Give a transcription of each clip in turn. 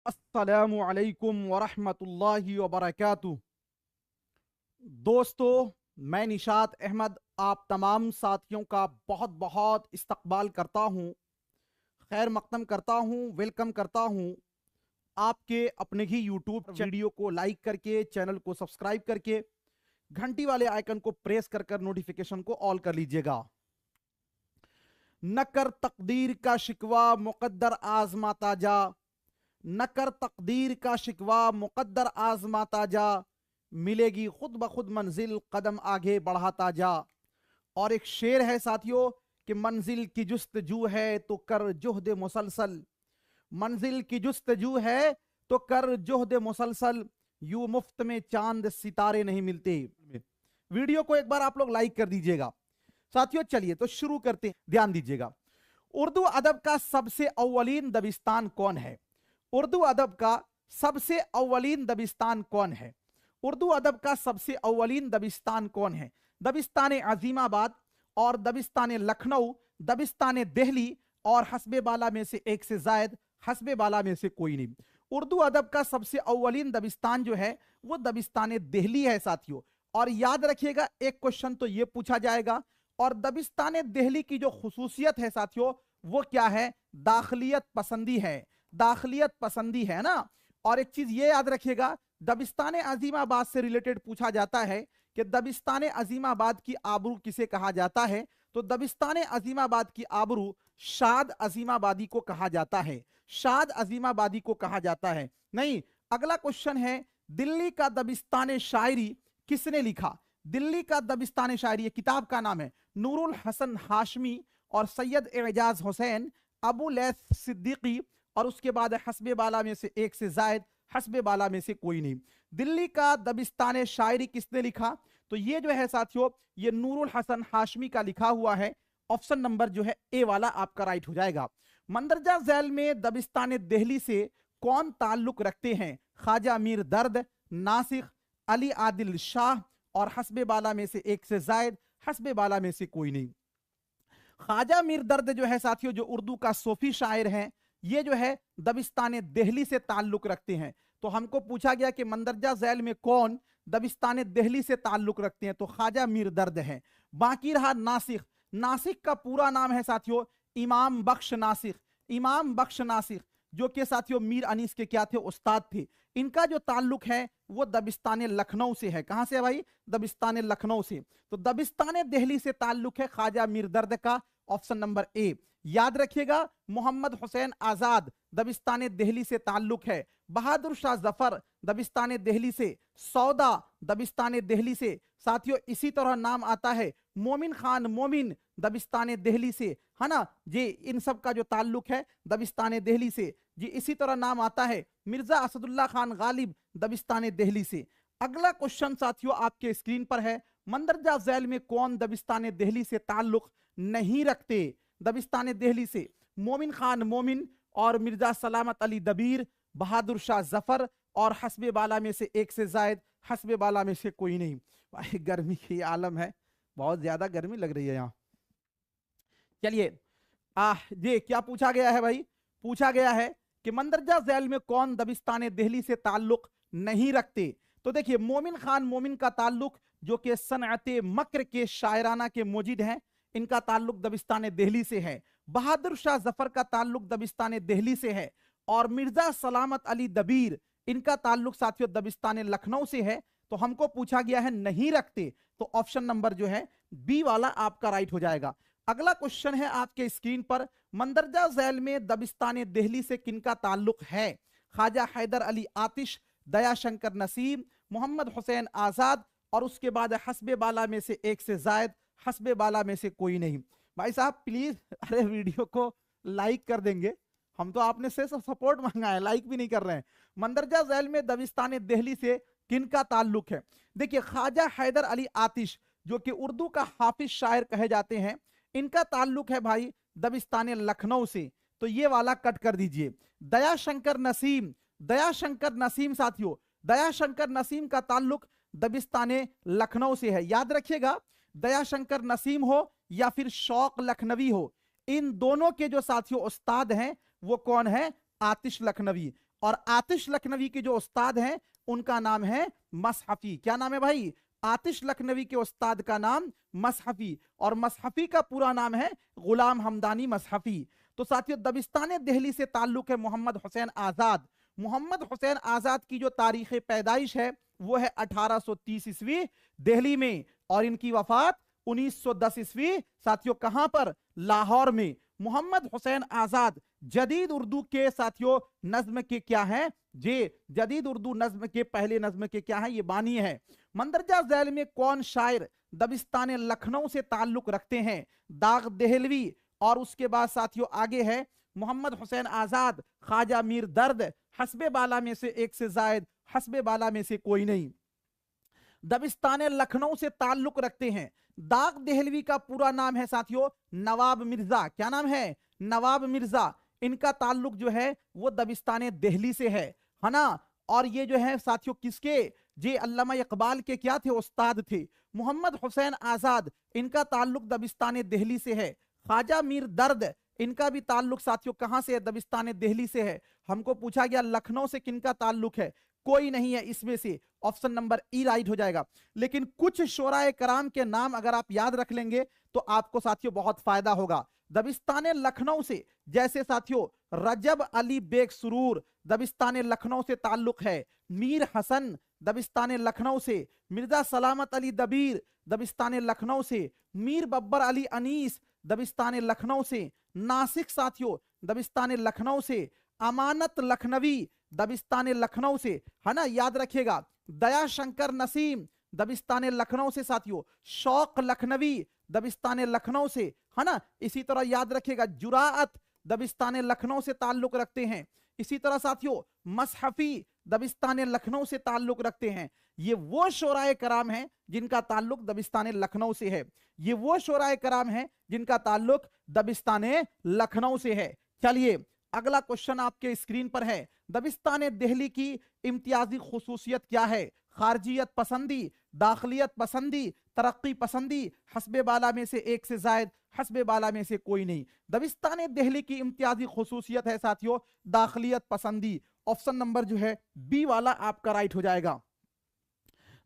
अस्सलामु अलैकुम वरहमतुल्लाहि वबरकातुह। दोस्तों, मैं निशात अहमद आप तमाम साथियों का बहुत बहुत इस्तकबाल करता हूँ, खैर मकदम करता हूँ, वेलकम करता हूँ। आपके अपने ही यूट्यूब वीडियो को लाइक करके, चैनल को सब्सक्राइब करके, घंटी वाले आइकन को प्रेस कर कर नोटिफिकेशन को ऑल कर लीजिएगा। न कर तकदीर का शिकवा मुकद्दर आजमाता जा, न कर तकदीर का शिकवा मुकद्दर आजमाता जा, मिलेगी खुद ब खुद मंजिल कदम आगे बढ़ाता जा। और एक शेर है साथियों कि मंजिल की जुस्तजू है तो कर जुहद मुसलसल, मंजिल की जुस्तजू है तो कर जुहद मुसलसल, यूं मुफ्त में चांद सितारे नहीं मिलते। वीडियो को एक बार आप लोग लाइक कर दीजिएगा साथियों। चलिए तो शुरू करते हैं, ध्यान दीजिएगा। उर्दू अदब का सबसे अव्वलीन दबिस्तान कौन है? उर्दू अदब का सबसे अव्वलीन दबिस्तान कौन है? उर्दू अदब का सबसे अव्वलीन दबिस्तान कौन है? दबिस्तान अजीमाबाद और दबिस्तान लखनऊ, दबिस्तान दिल्ली और हस्बे बाला में से एक से जायद, हस्बे बाला में से कोई नहीं। उर्दू अदब का सबसे अव्वलीन दबिस्तान जो है वो दबिस्तान दिल्ली है साथियों। और याद रखिएगा, एक क्वेश्चन तो ये पूछा जाएगा। और दबिस्तान दिल्ली की जो खुसूसियत है साथियों वो क्या है? दाखिलियत पसंदी है, दाखिलियत पसंदी है ना। और एक चीज ये याद रखिएगा, दबिस्तान अजीमाबाद से रिलेटेड पूछा जाता है कि दबिस्तान अजीमाबाद की आबरू किसे कहा जाता है? तो दबिस्तान अजीमाबाद की आबरू शाद अजीमाबादी को कहा जाता है, शाद अजीमाबादी को कहा जाता है। नहीं, अगला क्वेश्चन है, दिल्ली का दबिस्तान शायरी किसने लिखा? दिल्ली का दबिस्तान शायरी, किताब का नाम है नूरुल हसन हाशमी और सैयद एजाज हुसैन, अबू लैथ सिद्दीकी और उसके बाद हस्बे बाला में से एक से जायद, हस्बे बाला में से कोई नहीं। दिल्ली का दबिस्तान शायरी किसने लिखा? तो ये जो है साथियों ये नूरुल हसन हाशमी का लिखा हुआ है। ऑप्शन नंबर जो है ए वाला आपका राइट हो जाएगा। मंदरजा झैल में दबिस्तान दिल्ली से कौन ताल्लुक रखते हैं? ख्वाजा मीर दर्द, नासिख, अली आदिल शाह और हस्बे बाला में से एक से जायद, हस्बे बाला में से कोई नहीं। ख्वाजा मीर दर्द जो है साथियों जो उर्दू का सूफी शायर है, ये जो है दबिस्तान दिल्ली से ताल्लुक रखते हैं। तो हमको पूछा गया कि मंदरजा झैल में कौन दबिस्तान दिल्ली से ताल्लुक रखते हैं? तो ख्वाजा मीर दर्द है। बाकी रहा नासिख। नासिख का पूरा नाम है साथियों इमाम बख्श नासिख, इमाम बख्श नासिख, जो कि साथियों मीर अनीस के क्या थे? उस्ताद थे। इनका जो ताल्लुक है वो दबिस्तान लखनऊ से है। कहां से है भाई? दबिस्तान लखनऊ से। तो दबिस्तान दिल्ली से ताल्लुक है ख्वाजा मीर दर्द का, ऑप्शन नंबर ए। याद रखिएगा, मोहम्मद हुसैन आजाद दबिस्तान दिल्ली से ताल्लुक है। बहादुर शाह जफर दबिस्तान दिल्ली से, सौदा दबिस्तान दिल्ली से। साथियों इसी तरह नाम आता है मोमिन खान मोमिन दबिस्तान दिल्ली से, है ना जी। इन सब का जो ताल्लुक है दबिस्तान दिल्ली से जी। इसी तरह नाम आता है मिर्जा असदुल्ला खान गालिब दबिस्तान दिल्ली से। अगला क्वेश्चन साथियों आपके स्क्रीन पर है, मंदरजा झैल में कौन दबिस्तान दिल्ली से ताल्लुक नहीं रखते? दबिस्तान दिल्ली से मोमिन खान मोमिन और मिर्जा सलामत अली दबीर, बहादुर शाह जफर और हस्बे बाला में से एक से जायद, हस्बे बाला में से कोई नहीं। भाई गर्मी की आलम है, बहुत ज्यादा गर्मी लग रही है यहाँ। चलिए ये क्या पूछा गया है भाई? पूछा गया है कि मंदरजा झैल में कौन दबिस्तान दिल्ली से ताल्लुक नहीं रखते? तो देखिए मोमिन खान मोमिन का ताल्लुक जो कि सनअते मक्र के शायराना के मोजिद हैं, इनका ताल्लुक दबिस्तान दिल्ली से है। बहादुर शाह जफर का ताल्लुक दबिस्तान दिल्ली से है। और मिर्जा सलामत अली दबीर, इनका ताल्लुक साथियों दबिस्तान लखनऊ से है। तो हमको पूछा गया है नहीं रखते, तो ऑप्शन नंबर जो है बी वाला आपका राइट हो जाएगा। अगला क्वेश्चन है आपके स्क्रीन पर, मंदरजा झैल में दबिस्तान दिल्ली से किनका ताल्लुक है? ख्वाजा हैदर अली आतिश, दया शंकर नसीम, मोहम्मद हुसैन आजाद और उसके बाद हस्बे बाला में से एक से जायद, हस्बे बाला में से कोई नहीं। भाई साहब प्लीज अरे वीडियो को लाइक कर देंगे, हम तो आपने से सपोर्ट मांगा है, लाइक भी नहीं कर रहे हैं। मंदरजा झैल में दबिस्तान दिल्ली से किनका ताल्लुक है? देखिए ख्वाजा हैदर अली आतिश जो कि उर्दू का हाफिज शायर कहे जाते हैं, इनका ताल्लुक है भाई दबिस्तान लखनऊ से। तो ये वाला कट कर दीजिए। दया शंकर नसीम, दया शंकर नसीम साथियों, दया शंकर नसीम का ताल्लुक दबिस्तान लखनऊ से है। याद रखिएगा, दया शंकर नसीम हो या फिर शौक लखनवी हो, इन दोनों के जो साथियों उस्ताद हैं वो कौन है? आतिश लखनवी। और आतिश लखनवी के जो उस्ताद हैं उनका नाम है मसहफी। क्या नाम है भाई? आतिश लखनवी के उस्ताद का नाम मसहफी, और मसहफी का पूरा नाम है गुलाम हमदानी मसहफी। तो साथियों, दबिस्तान दिल्ली से ताल्लुक है मोहम्मद हुसैन आजाद। मोहम्मद हुसैन आजाद की जो तारीख पैदाइश है वो है 1830 ईस्वी दिल्ली में, और इनकी वफात 1910 ईस्वी साथियों कहां पर? लाहौर में। मोहम्मद हुसैन आजाद जदीद उर्दू के साथियों नज्म के क्या हैं? जे जदीद उर्दू नज्म के पहले नज्म के क्या हैं? ये बानी है। मंदरजा झैल में कौन शायर दबिस्तान लखनऊ से ताल्लुक रखते हैं? दाग देहलवी। और उसके बाद साथियों आगे है मोहम्मद हुसैन आजाद, ख्वाजा मीर दर्द, हस्बे बाला में से एक से जायद, हस्बे बाला में से कोई नहीं। दबिस्तान लखनऊ से ताल्लुक रखते हैं। दाग देहलवी का पूरा नाम है साथियों नवाब मिर्जा। क्या नाम है? नवाब मिर्जा। इनका ताल्लुक जो है वो दबिस्तान दिल्ली से है ना। और ये जो है साथियों किसके? जे अल्लामा इकबाल के क्या थे? उस्ताद थे। मोहम्मद हुसैन आजाद, इनका ताल्लुक दबिस्तान दिल्ली से है। ख्वाजा मीर दर्द, इनका भी ताल्लुक साथियों कहां से है? दबिस्तान दिल्ली से है। हमको पूछा गया लखनऊ से किनका ताल्लुक है? कोई नहीं है इसमें से। ऑप्शन नंबर ई राइट हो जाएगा। लेकिन कुछ शोराए कराम के नाम अगर आप याद रख लेंगे तो आपको साथियों बहुत फायदा होगा। दबिस्तान लखनऊ से जैसे साथियों रजब अली बेग सुरूर, दबिस्तान लखनऊ से ताल्लुक है। मीर हसन, दबिस्तान लखनऊ से। मिर्जा सलामत अली दबीर, दबिस्तान लखनऊ से। मीर बब्बर अली अनीस, दबिस्तान लखनऊ से। नासिक साथियों दबिस्तान लखनऊ से। अमानत लखनवी, दबिस्तान लखनऊ से, है ना, याद रखिएगा। दया शंकर नसीम, दबिस्तान लखनऊ से साथियों। शौक लखनवी, दबिस्तान लखनऊ से, है ना। इसी तरह याद रखिएगा जुराअत, दबिस्तान लखनऊ से ताल्लुक रखते हैं। इसी तरह साथियों मसहफी, दबिस्तान लखनऊ से ताल्लुक रखते हैं। ये वो शोराए कराम हैं जिनका ताल्लुक दबिस्तान लखनऊ से है। ये वो शोराए कराम हैं जिनका ताल्लुक दबिस्तान लखनऊ से है। चलिए अगला क्वेश्चन आपके स्क्रीन पर है। दबिस्तान दिल्ली की इम्तियाजी खुसूसियत क्या है? खारजियत पसंदी, दाखिलियत पसंदी, तरक्की पसंदी, हस्बे बाला में से एक से जायद, हस्बे बाला में से कोई नहीं। दबिस्तान दिल्ली की इम्तियाजी खुसूसियत है साथियों दाखिलियत पसंदी। ऑप्शन नंबर जो है बी वाला आपका राइट हो जाएगा।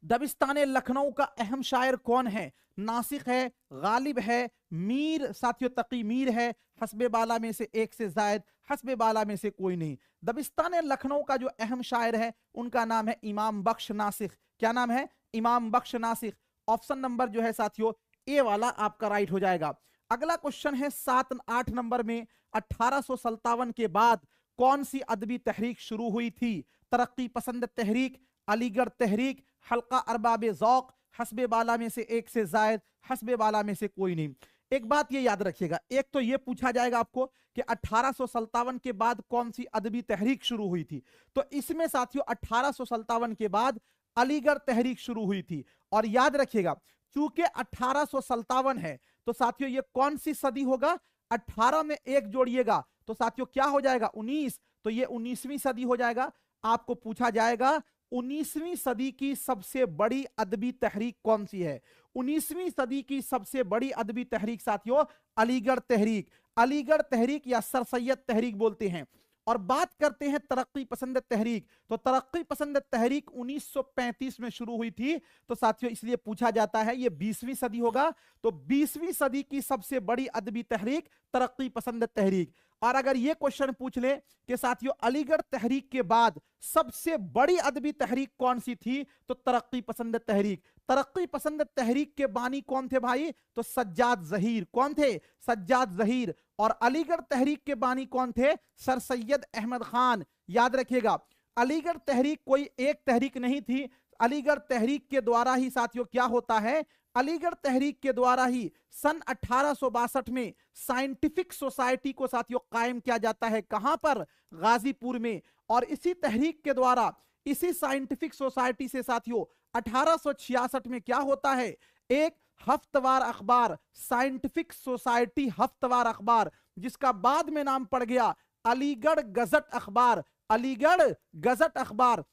दबिस्तान लखनऊ का अहम शायर कौन है? नासिक है, गालिब है, मीर साथियों तकी मीर है, हस्बे बाला में से एक से जायद, हस्बे बाला में से कोई नहीं। दबिस्तान लखनऊ का जो अहम शायर है उनका नाम है इमाम बख्श नासिक। क्या नाम है? इमाम बख्श नासिक। ऑप्शन नंबर जो है साथियों ए वाला आपका राइट हो जाएगा। अगला क्वेश्चन है 7-8 नंबर में 1857 के बाद कौन सी अदबी तहरीक शुरू हुई थी? तरक्की पसंद तहरीक, अलीगढ़ तहरीक, हल्का अरबाब ज़ौक़, हस्बे बाला में से एक से जायद, हस्बे बाला में से कोई नहीं। एक बात ये याद रखिएगा, एक तो ये पूछा जाएगा आपको कि 1857 के बाद कौन सी अदबी तहरीक शुरू हुई थी। तो इसमें साथियों 1857 के बाद अलीगढ़ तहरीक शुरू हुई थी। और याद रखिएगा चूंकि 1857 है तो साथियों ये कौन सी सदी होगा? 18 में एक जोड़िएगा तो साथियों क्या हो जाएगा? 19। तो ये 19वीं सदी हो जाएगा। आपको पूछा जाएगा 19वीं सदी की सबसे बड़ी अदबी तहरीक कौन सी है? 19वीं सदी की सबसे बड़ी अदबी तहरीक साथियों अलीगढ़ तहरीक, अलीगढ़ तहरीक या सर सैयद तहरीक बोलते हैं। और बात करते हैं तरक्की पसंद तहरीक, तो तरक्की पसंद तहरीक 1935 में शुरू हुई थी। तो साथियों इसलिए पूछा जाता है ये 20वीं सदी होगा। तो 20वीं सदी की सबसे बड़ी अदबी तहरीक तरक्की पसंद तहरीक। और अगर ये क्वेश्चन पूछ ले कि साथियों अलीगढ़ तहरीक के बाद सबसे बड़ी अदबी तहरीक कौन सी थी? तो तरक्की पसंद तहरीक। तरक्की पसंद तहरीक के बानी कौन थे भाई? तो सज्जाद जहीर। कौन थे? सज्जाद जहीर। और अलीगढ़ तहरीक के बानी कौन थे? सर सैयद अहमद खान। याद रखिएगा अलीगढ़ तहरीक कोई एक तहरीक नहीं थी। अलीगढ़ तहरीक के द्वारा ही साथियों क्या होता है? अलीगढ़ तहरीक के द्वारा ही सन 1862 में साइंटिफिक सोसाइटी को साथियों कायम किया जाता है। कहां पर? गाजीपुर में। और इसी तहरीक के द्वारा इसी साइंटिफिक सोसाइटी से साथियों 1866 में क्या होता है? एक हफ्तवार अखबार, साइंटिफिक सोसाइटी हफ्तवार अखबार, जिसका बाद में नाम पड़ गया अलीगढ़ गजट अखबार। अलीगढ़ गजट अखबार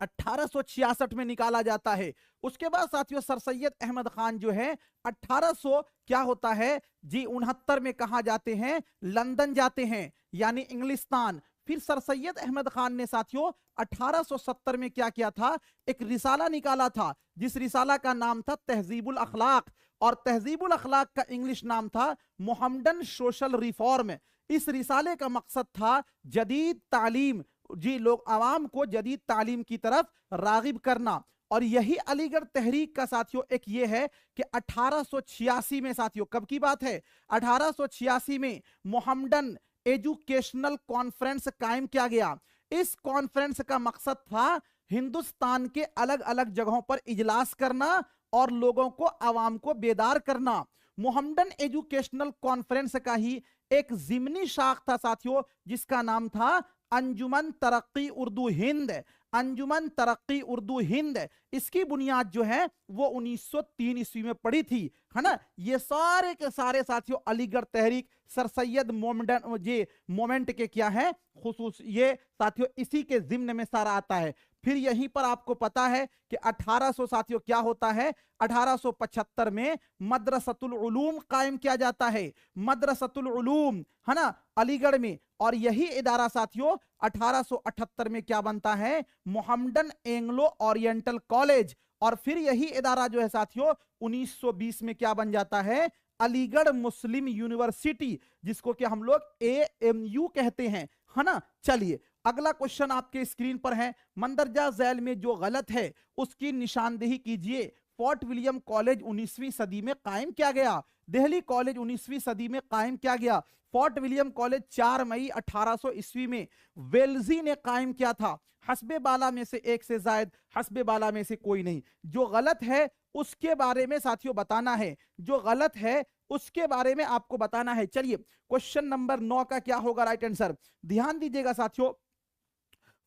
1866 में निकाला जाता है। उसके बाद साथियों सर सैयद अहमद खान जो है 1800 क्या होता है जी 69 में कहा जाते हैं? लंदन जाते हैं, यानी इंग्लिस्तान। फिर सर सैयद अहमद खान ने साथियों 1870 में क्या किया था, एक रिसाला निकाला था, जिस रिसाला का नाम था तहजीबुल अखलाक, और तहजीबुल अखलाक का इंग्लिश नाम था मोहम्मदन सोशल रिफॉर्म। इस रिसाले का मकसद था जदीद तालीम, जी लोग आवाम को जदीद तालीम की तरफ रागिब करना। और यही अलीगढ़ तहरीक का साथियों एक ये है कि 1886 में, साथियों कब की बात है, 1886 में मोहम्मदन एजुकेशनल कॉन्फ्रेंस कायम किया गया। इस कॉन्फ्रेंस का मकसद था हिंदुस्तान के अलग अलग जगहों पर इजलास करना और लोगों को, आवाम को बेदार करना। मोहम्मदन एजुकेशनल कॉन्फ्रेंस का ही एक जिमनी शाख था साथियों, जिसका नाम था अंजुमन तरक्की उर्दू हिंद। अंजुमन तरक्की उर्दू हिंद, इसकी बुनियाद जो है वो 1903 ईस्वी में पड़ी थी, है ना। ये सारे के सारे साथियों अलीगढ़ तहरीक सर सैयद मोहम्मदन जे मोमेंट के क्या है खुसूस, ये साथियों इसी के जिम्न में सारा आता है। फिर यहीं पर आपको पता है कि 1800 साथियों क्या होता है, 1875 में मदरसतुल उलूम कायम किया जाता है, मदरसतुल उलूम, है ना, अलीगढ़ में। और यही इदारा साथियों 1878 में क्या बनता है, मोहम्मदन एंग्लो ओरिएंटल कॉलेज। और फिर यही इदारा जो है साथियों 1920 में क्या बन जाता है, अलीगढ़ मुस्लिम यूनिवर्सिटी, जिसको कि हम लोग AMU कहते हैं, है ना। चलिए अगला क्वेश्चन आपके स्क्रीन पर है, मंदरजा झैल में जो गलत है उसकी निशानदेही कीजिए। फोर्ट विलियम कॉलेज 19वीं सदी में कायम किया गया। दिल्ली कॉलेज 19वीं सदी में कायम किया गया। फोर्ट विलियम कॉलेज 4 मई 1800 ईस्वी में वेल्जी ने कायम किया था। हस्बे बाला में से एक से जायद, हस्बे बाला में से कोई नहीं। जो गलत है उसके बारे में साथियों बताना है, जो गलत है उसके बारे में आपको बताना है। चलिए क्वेश्चन नंबर 9 का क्या होगा राइट आंसर, ध्यान दीजिएगा साथियों।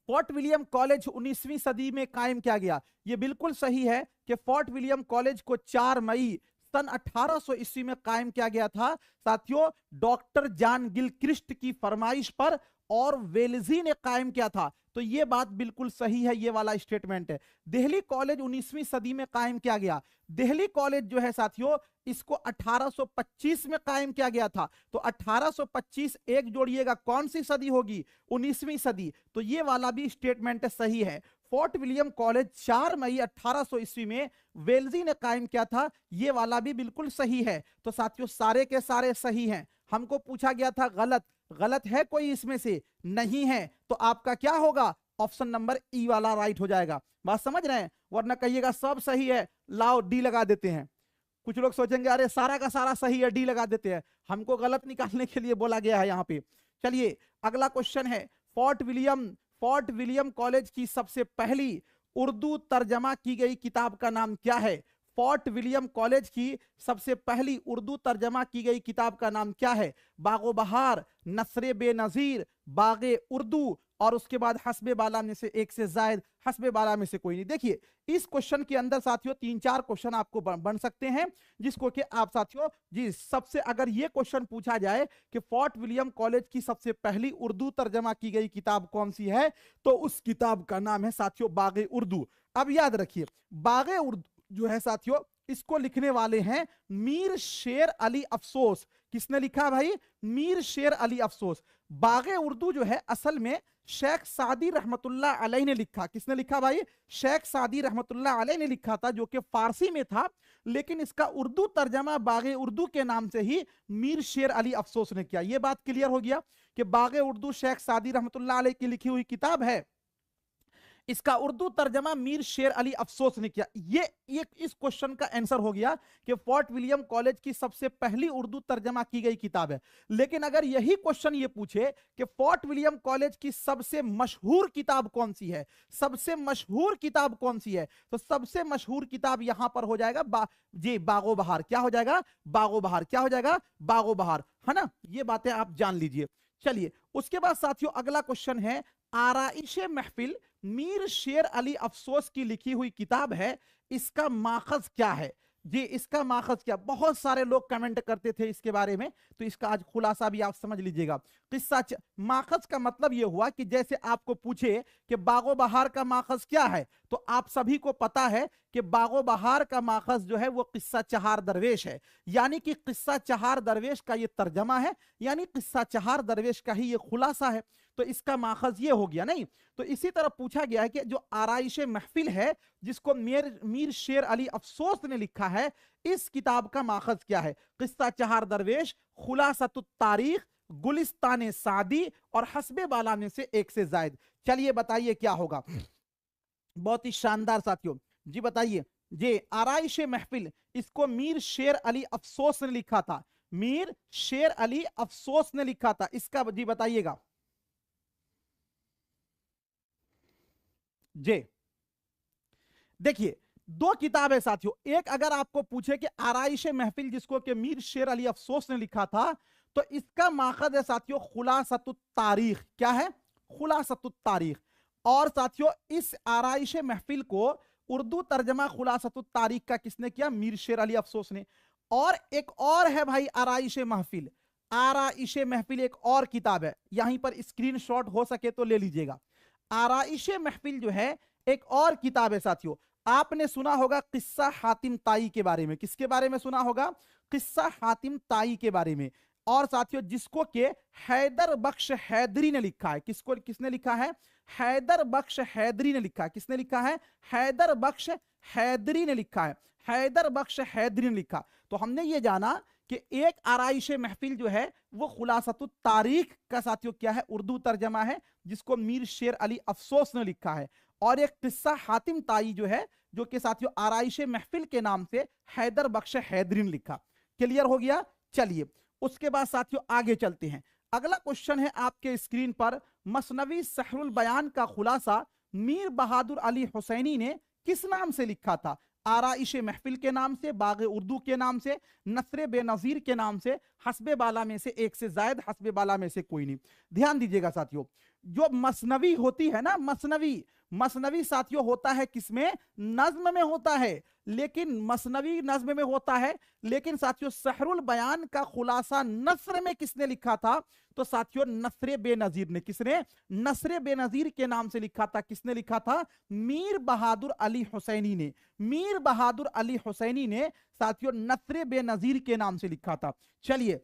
फोर्ट विलियम कॉलेज 19वीं सदी में कायम किया गया, यह बिल्कुल सही है कि फोर्ट विलियम कॉलेज को 4 मई सन 1800 ईस्वी में कायम किया गया था साथियों, डॉक्टर जॉन गिलक्रिस्ट की फरमाइश पर, और वेल्जी ने कायम किया था। तो ये बात बिल्कुल सही है, ये वाला स्टेटमेंट है। दिल्ली कॉलेज 19वीं सदी में कायम किया गया। दिल्ली कॉलेज जो है साथियों इसको 1825 में कायम किया गया था। तो 1825 एक जोड़िएगा, कौन सी सदी होगी, 19वीं सदी। तो ये वाला भी स्टेटमेंट सही है। फोर्ट विलियम कॉलेज 4 मई 1800 ईस्वी में वेल्जी ने कायम किया था, ये वाला भी बिल्कुल सही है। तो साथियों सारे के सारे सही हैं। हमको पूछा गया था गलत, गलत है कोई इसमें से, नहीं है, तो आपका क्या होगा, ऑप्शन नंबर ई वाला राइट हो जाएगा। बात समझ रहे हैं, वरना कहिएगा सब सही है, लाओ डी लगा देते हैं। कुछ लोग सोचेंगे अरे सारा का सारा सही है, डी लगा देते हैं। हमको गलत निकालने के लिए बोला गया है यहाँ पे। चलिए अगला क्वेश्चन है, फोर्ट विलियम कॉलेज की सबसे पहली उर्दू तर्जमा की गई किताब का नाम क्या है। फोर्ट विलियम कॉलेज की सबसे पहली उर्दू तर्जमा की गई किताब का नाम क्या है। बागो बहार, नसरे बेनजीर, बागे उर्दू, और उसके बाद हस्बे बाला में से एक से जायद, हस्बे बाला में से कोई नहीं। देखिए इस क्वेश्चन के अंदर साथियों 3-4 क्वेश्चन आपको बन सकते हैं, जिसको कि आप साथियों जी सबसे, अगर ये क्वेश्चन पूछा जाए कि फोर्ट विलियम कॉलेज की सबसे पहली उर्दू तर्जमा की गई किताब कौन सी है, तो उस किताब का नाम है साथियों बागे उर्दू। अब याद रखिए बागे उर्दू जो है साथियों इसको लिखने वाले हैं मीर शेर अली अफसोस। किसने लिखा भाई, मीर शेर अली अफसोस। बागे उर्दू जो है असल में शेख सादी रहमतुल्लाह अलैह ने लिखा। किसने लिखा भाई, शेख सादी रहमतुल्लाह अलैह ने लिखा था, जो कि फारसी में था, लेकिन इसका उर्दू तर्जमा बागे उर्दू के नाम से ही मीर शेर अली अफसोस ने किया। यह बात क्लियर हो गया कि बागे उर्दू शेख सादी रहमतुल्लाह अलैह की लिखी हुई किताब है, इसका उर्दू तर्जमा मीर शेर अली अफसोस ने किया। ये इस क्वेश्चन का आंसर हो गया कि फोर्ट विलियम कॉलेज की सबसे पहली उर्दू तर्जमा की गई किताब है। लेकिन अगर यही क्वेश्चन ये पूछे कि फोर्ट विलियम कॉलेज की सबसे मशहूर किताब कौन सी है, सबसे मशहूर किताब कौन सी है, तो सबसे मशहूर किताब यहां पर हो जाएगा बागो बहार। क्या हो जाएगा, बागो बहार। क्या हो जाएगा, बागो बहार, है ना। ये बातें आप जान लीजिए। चलिए उसके बाद साथियों अगला क्वेश्चन है, आराइशे महफिल मीर शेर अली अफसोस की लिखी हुई किताब है, इसका माखज क्या है जी, इसका माखज क्या। बहुत सारे लोग कमेंट करते थे इसके बारे में, तो इसका आज खुलासा भी आप समझ लीजिएगा। किस्सा माखज का मतलब यह हुआ कि जैसे आपको पूछे कि बागो बहार का माखज क्या है, तो आप सभी को पता है कि बागो बहार का माखज जो है वो किस्सा चहार दरवेश है, यानी कि किस्सा चहार दरवेश का ये तर्जमा है, यानी किस्सा चहार दरवेश का ही ये खुलासा है। तो इसका माखज ये हो गया नहीं। तो इसी तरह पूछा गया है कि जो आराइश महफिल है जिसको मीर शेर अली अफसोस ने लिखा है, इस किताब का माखज क्या है? किस्सा चहार दरवेश, खुलासतुत तारीख, गुलिस्तान सादी और हस्बे बाला में से एक से जायद। चलिए बताइए क्या होगा। बहुत ही शानदार साथियों, जी बताइए। जी आराइश महफिल, इसको मीर शेर अली अफसोस ने लिखा था, मीर शेर अली अफसोस ने लिखा था, इसका जी बताइएगा। जी देखिए दो किताब है साथियों, एक अगर आपको पूछे कि आराइश महफिल जिसको कि मीर शेर अली अफसोस ने लिखा था, तो इसका माखद है साथियों खुलासतुत तारीख। क्या है? खुलासतुत तारीख। और साथियों इस आराइश महफिल को उर्दू तर्जमा खुलासतुत तारीख का किसने किया? मीर शेर अली अफसोस ने। और एक और है भाई आराइश महफिल, आराइश महफिल एक और किताब है, यहीं पर स्क्रीनशॉट हो सके तो ले लीजिएगा। आराइश महफिल जो है एक और किताब है साथियों। आपने सुना होगा किस्सा हातिम ताई के बारे में। किसके बारे में सुना होगा? किस्सा हातिम ताई के बारे में। और साथियों जिसको के हैदर बख्श हैदरी ने लिखा है। किसको, किसने लिखा है? हैदर बख्श हैदरी ने लिखा है। किसने लिखा है? हैदर बख्श हैदरी ने लिखा है। हैदर बख्श हैदरी ने लिखा। तो हमने ये जाना कि एक आराइश महफिल जो है वो खुलासतुत तारीख का साथियों क्या है? उर्दू तर्जमा है, जिसको मीर शेर अली अफसोस ने लिखा है। और एक किस्सा हातिम ताई जो है, जो कि साथियों आराइश महफिल के नाम से हैदर बख्श हैदरी ने लिखा। क्लियर हो गया? चलिए उसके बाद साथियों आगे चलते हैं। अगला क्वेश्चन है आपके स्क्रीन पर, मसनवी सहरुल बयान का खुलासा मीर बहादुर अली हुसैनी ने किस नाम से लिखा था? आराइश महफिल के नाम से, बागे उर्दू के नाम से, नसरे बेनजीर के नाम से, हस्बे बाला में से एक से जायद, हस्बे बाला में से कोई नहीं। ध्यान दीजिएगा साथियों, जो मसनवी होती है ना, मसनवी, मसनवी साथियों होता है किसमें? नज्म में होता है। लेकिन मसनवी नज्म में होता है, लेकिन साथियों सहरुल बयान का खुलासा नस्र में किसने लिखा था? तो साथियों नसरे बेनजीर ने। किसने? नसरे बेनजीर के नाम से लिखा था। किसने लिखा था? मीर बहादुर अली हुसैनी ने। मीर बहादुर अली हुसैनी ने साथियों नसरे बेनजीर के नाम से लिखा था। चलिए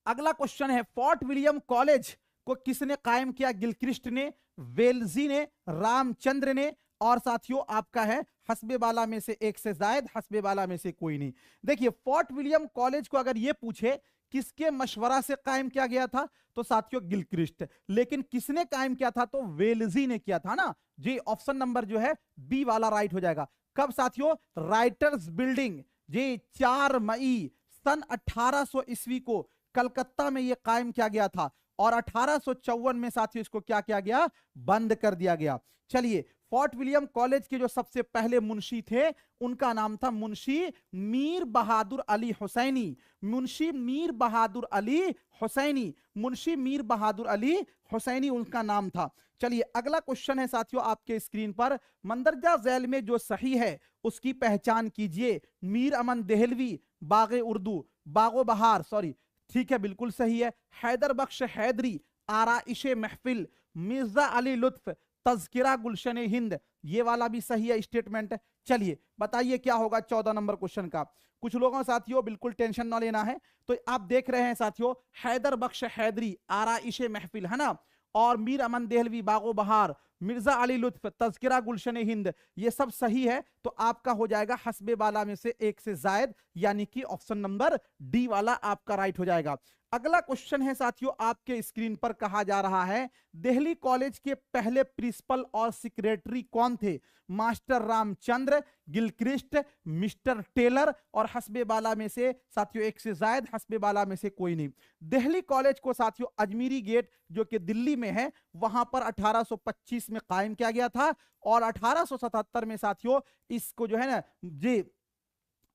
अगला क्वेश्चन है, फोर्ट विलियम कॉलेज को किसने कायम किया? गिलक्रिस्ट ने, वेल्जी ने, रामचंद्र ने, और साथियों आपका है हस्बे बाला में से एक से जायद, हस्बे बाला में से कोई नहीं। देखिए फोर्ट विलियम कॉलेज को अगर यह पूछे किसके मशवरा से कायम किया गया था, तो साथियों गिलक्रिस्ट। लेकिन किसने कायम किया था? तो वेल्जी ने किया था ना जी। ऑप्शन नंबर जो है बी वाला राइट हो जाएगा। कब साथियों? राइटर्स बिल्डिंग जी 4 मई सन 1800 ईस्वी को कलकत्ता में यह कायम किया गया था। और 1854 में साथियों इसको क्या किया गया? बंद कर दिया गया। चलिए फोर्ट विलियम कॉलेज के जो सबसे पहले मुंशी थे उनका नाम था मुंशी मीर बहादुर अली हुसैनी। मुंशी मीर बहादुर अली हुसैनी, मुंशी मीर बहादुर अली हुसैनी उनका नाम था। चलिए अगला क्वेश्चन है साथियों आपके स्क्रीन पर, मंदरजा झैल में जो सही है उसकी पहचान कीजिए। मीर अमन देहलवी, बागे उर्दू, बागो बहार, सॉरी ठीक है बिल्कुल सही है। हैदर बख्श हैदरी, आराइश महफिल, मिर्जा अली लुत्फ, तज़किरा गुलशन हिंद, ये वाला भी सही है स्टेटमेंट। चलिए बताइए क्या होगा 14 नंबर क्वेश्चन का। कुछ लोगों साथियों बिल्कुल टेंशन ना लेना है। तो आप देख रहे हैं साथियों हैदर बख्श हैदरी, आराइश महफिल है ना, और मीर अमन देहलवी, बागो बहार, मिर्जा अली लुत्फ, तज़किरा गुलशन हिंद, ये सब सही है। तो आपका हो जाएगा हस्बे बाला में से एक से जायद, यानी कि ऑप्शन नंबर डी वाला आपका राइट हो जाएगा। अगला क्वेश्चन है साथियों आपके स्क्रीन पर, कहा जा रहा है दिल्ली कॉलेज के पहले प्रिंसिपल और सेक्रेटरी कौन थे? Master Ramchandra, Gilchrist, mister Taylor, और हस्बे बाला में से साथियों एक से जायद, हस्बे बाला में से कोई नहीं। दिल्ली कॉलेज को साथियों अजमीरी गेट जो कि दिल्ली में है वहां पर 1825 में कायम किया गया था। और 1877 में साथियों इसको जो है ना जी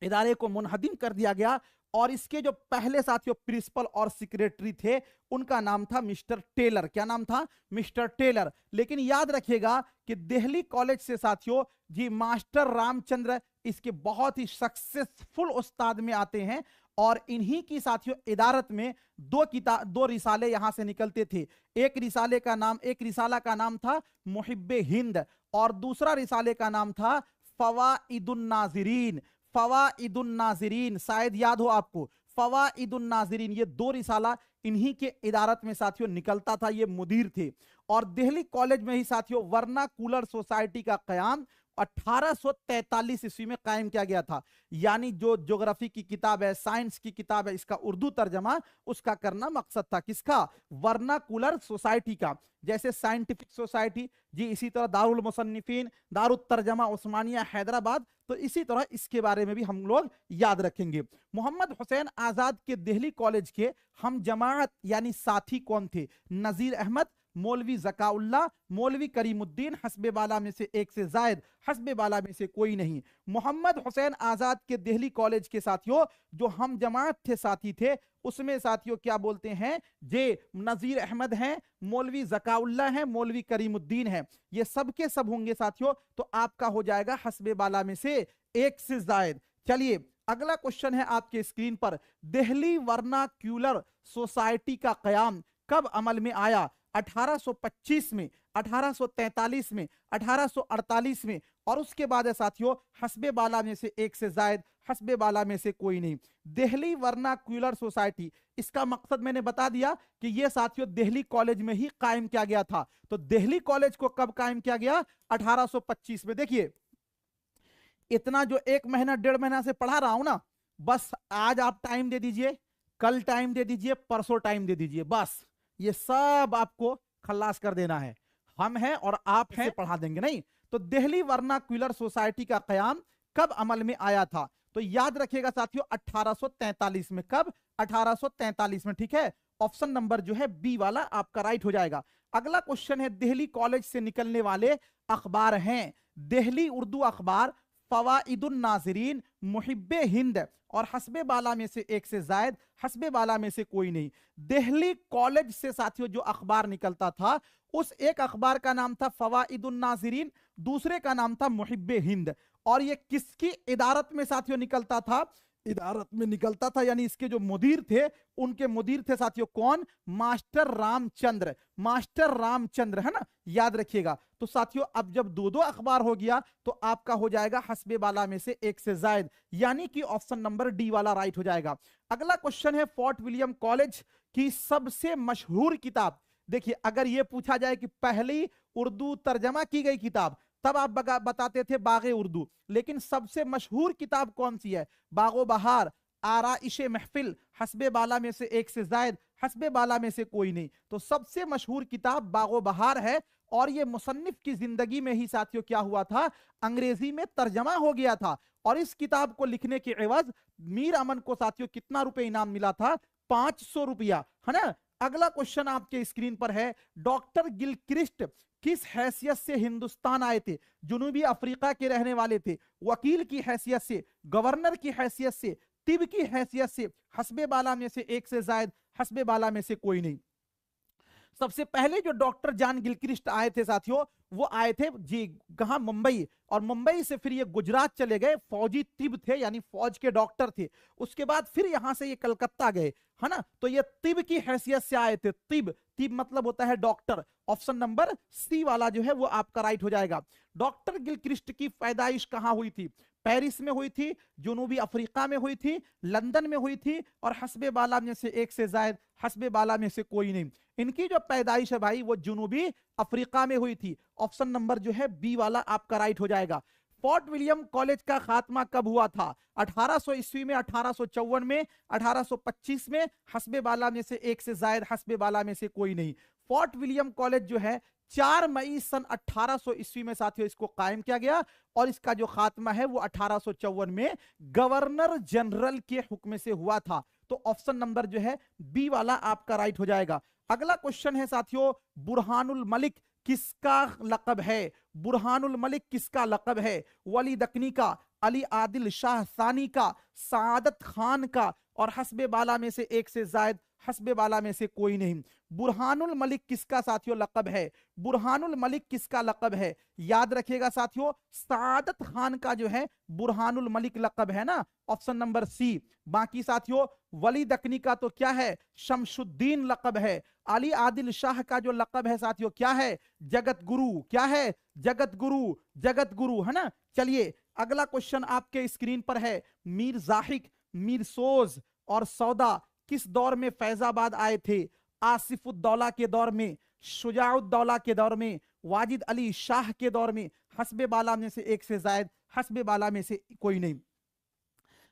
इदारे को मुनहदिम कर दिया गया। और इसके जो पहले साथियों प्रिंसिपल और सेक्रेटरी थे उनका नाम था मिस्टर टेलर। क्या नाम था? Mister Taylor. लेकिन याद रखिएगा कि दिल्ली कॉलेज से साथियों जी मास्टर रामचंद्र इसके बहुत ही सक्सेसफुल उस्ताद में आते हैं। और इन्हीं की साथियों इदारत में दो रिसाले यहां से निकलते थे। एक रिसाला का नाम था मुहिब्बे हिंद, और दूसरा रिसाले का नाम था फवाइदुन नाज़िरीन। फवाइदुन नाज़िरीन शायद याद हो आपको, फवाइदुन नाज़िरीन, ये दो रिसाला इन्हीं के इदारत में साथियों निकलता था, ये मुदीर थे। और दिल्ली कॉलेज में ही साथियों वर्नाकुलर सोसाइटी का कयाम 1843 ईस्वी में कायम किया गया था। यानी जो ज्योग्राफी की किताब है, साइंस की किताब है, इसका उर्दू तर्जमा उसका करना मकसद था, किसका? वर्नाकुलर सोसाइटी का। जैसे साइंटिफिक सोसाइटी जी, इसी तरह दारुल मुसन्निफीन, दारुत तर्जमा उस्मानिया हैदराबाद, तो इसी तरह इसके बारे में भी हम लोग याद रखेंगे। मोहम्मद हुसैन आजाद के दिल्ली कॉलेज के हम जमात यानी साथी कौन थे? नजीर अहमद, मौलवी जकाउल्ला, मौलवी करीमुद्दीन, हस्बे बाला में से एक से जायद, हस्बे बाला में से कोई नहीं। मोहम्मद हुसैन आजाद के दिल्ली कॉलेज के साथियों जो हम जमात थे, साथी थे, उसमें साथियों क्या बोलते हैं? जे नजीर अहमद हैं, मौलवी जकाउल्ला हैं, मौलवी करीमुद्दीन हैं, ये सब के सब होंगे साथियों। तो आपका हो जाएगा हस्बे बाला में से एक से जायद। चलिए अगला क्वेश्चन है आपके स्क्रीन पर, दिल्ली वर्नाक्यूलर सोसाइटी का कयाम कब अमल में आया? 1825 में, 1843 में, 1848 में, और उसके बाद है साथियों हस्बे बाला में से एक से जायद, हस्बे बाला में से कोई नहीं। दिल्ली वर्नाक्यूलर सोसाइटी, इसका मकसद मैंने बता दिया कि यह साथियों दिल्ली कॉलेज में ही कायम किया गया था। तो दिल्ली कॉलेज को कब कायम किया गया? 1825 में। देखिए इतना जो 1 महीना 1.5 महीना से पढ़ा रहा हूं ना, बस आज आप टाइम दे दीजिए, कल टाइम दे दीजिए, परसों टाइम दे दीजिए, बस ये सब आपको खल्लास कर देना है। हम हैं और आप हैं, पढ़ा देंगे नहीं। तो दिल्ली वर्नाक्यूलर सोसाइटी का कयाम कब अमल में आया था? तो याद रखिएगा साथियों 1843 में। कब? 1843 में, ठीक है। ऑप्शन नंबर जो है बी वाला आपका राइट हो जाएगा। अगला क्वेश्चन है, दिल्ली कॉलेज से निकलने वाले अखबार हैं। दिल्ली उर्दू अखबार, फवाइदुन नाज़रीन, मुहिब्बे हिंद और हस्बे बाला में से एक से जायद, हस्बे बाला में से कोई नहीं। दिल्ली कॉलेज से साथियों जो अखबार निकलता था, उस एक अखबार का नाम था फवाइदुन नाज़रीन, दूसरे का नाम था मुहिब्बे हिंद। और ये किसकी इदारत में साथियों निकलता था? इदारत में निकलता था, यानी इसके जो मुदीर थे, उनके मुदीर थे साथियों कौन? मास्टर रामचंद्र। मास्टर रामचंद्र, है ना, याद रखिएगा। तो साथियों अब जब दो दो अखबार हो गया तो आपका हो जाएगा हस्बे बाला में से एक से जायद, यानी कि ऑप्शन नंबर डी वाला राइट हो जाएगा। अगला क्वेश्चन है, फोर्ट विलियम कॉलेज की सबसे मशहूर किताब। देखिए अगर यह पूछा जाए कि पहली उर्दू तर्जमा की गई किताब, तब आप बताते थे बागे उर्दू, लेकिन सबसे मशहूर किताब कौन सी है? बागो बहार, आराइशे महफिल, हस्बे बाला में से एक से जायद, हस्बे बाला में से कोई नहीं। तो सबसे मशहूर किताब बागो बहार है। और ये मुसन्निफ की जिंदगी में ही साथियों क्या हुआ था? अंग्रेजी में तर्जमा हो गया था। और इस किताब को लिखने के एवज मीर अमन को साथियों कितना रुपए इनाम मिला था? 500 रुपया, है ना। अगला क्वेश्चन आपके स्क्रीन पर है, डॉक्टर गिलक्रिस्ट किस हैसियत से हिंदुस्तान आए थे? जनूबी अफ्रीका के रहने वाले थे, वकील की हैसियत से, गवर्नर की हैसियत से, तिब की हैसियत से, हस्बे बाला में से एक से जायद, हस्बे बाला में से कोई नहीं। सबसे पहले जो डॉक्टर जॉन गिलक्रिस्ट आए थे साथियों, वो आए थे जी कहां? मुंबई। और मुंबई से फिर ये गुजरात चले गए, फौजी तिब थे, यानी फौज के डॉक्टर थे। उसके बाद फिर यहां से ये कलकत्ता गए, है ना। तो ये तिब की हैसियत से आए थे। तिब, तिब मतलब होता है डॉक्टर। ऑप्शन नंबर सी वाला जो है वो आपका राइट हो जाएगा। डॉक्टर गिलक्रिस्ट की पैदाइश कहां हुई थी? पेरिस में हुई थी, जनूबी अफ्रीका में हुई थी, लंदन में हुई थी, और हस्बे बाला में से एक से जायद, हस्बे बाला में से कोई नहीं। इनकी जो पैदाइश है भाई वो जनूबी अफ्रीका में हुई थी। ऑप्शन नंबर जो है बी वाला आपका राइट हो जाएगा। फोर्ट विलियम कॉलेज का खात्मा कब हुआ था? 1800 ईस्वी में, 1854 में, 1825 में, हस्बे बाला में से एक से जायद, हस्बे बाला में से कोई नहीं। फोर्ट विलियम कॉलेज जो है 4 मई सन 1800 ईस्वी में साथियों इसको कायम किया गया। और इसका जो खात्मा है वो 1854 में गवर्नर जनरल के हुक्म से हुआ था। तो ऑप्शन नंबर जो है बी वाला आपका राइट हो जाएगा। अगला क्वेश्चन है साथियों, बुरहानुल मलिक किसका लकब है? बुरहानुल मलिक किसका लकब है? वली दकनी का, अली आदिल शाह सानी का, सादत खान का, और हस्बे बाला में से एक से जायद, हस्बे बाला में से कोई नहीं। बुरहानुल मलिक किसका साथियों लकब है? बुरहानुल मलिक किसका लकब है? याद रखिएगा साथियों, सादत खान का जो है बुरहानुल मलिक लकब है ना, ऑप्शन नंबर सी। बाकी साथियों वली दकनी का तो क्या है? शमशुद्दीन लकब है। अली आदिल शाह का जो लकब है साथियों क्या है? जगत गुरु। क्या है? जगत गुरु, जगत गुरु, है ना। चलिए अगला क्वेश्चन आपके स्क्रीन पर है, मीर जाहिक, मीर सोज और सौदा किस दौर में फैजाबाद आए थे? आसिफुद्दौला के दौर में, शुजाउद्दौला के दौर में, वाजिद अली शाह के दौर में। हस्बे बाला में से एक से जायद, हस्बे बाला में से कोई नहीं।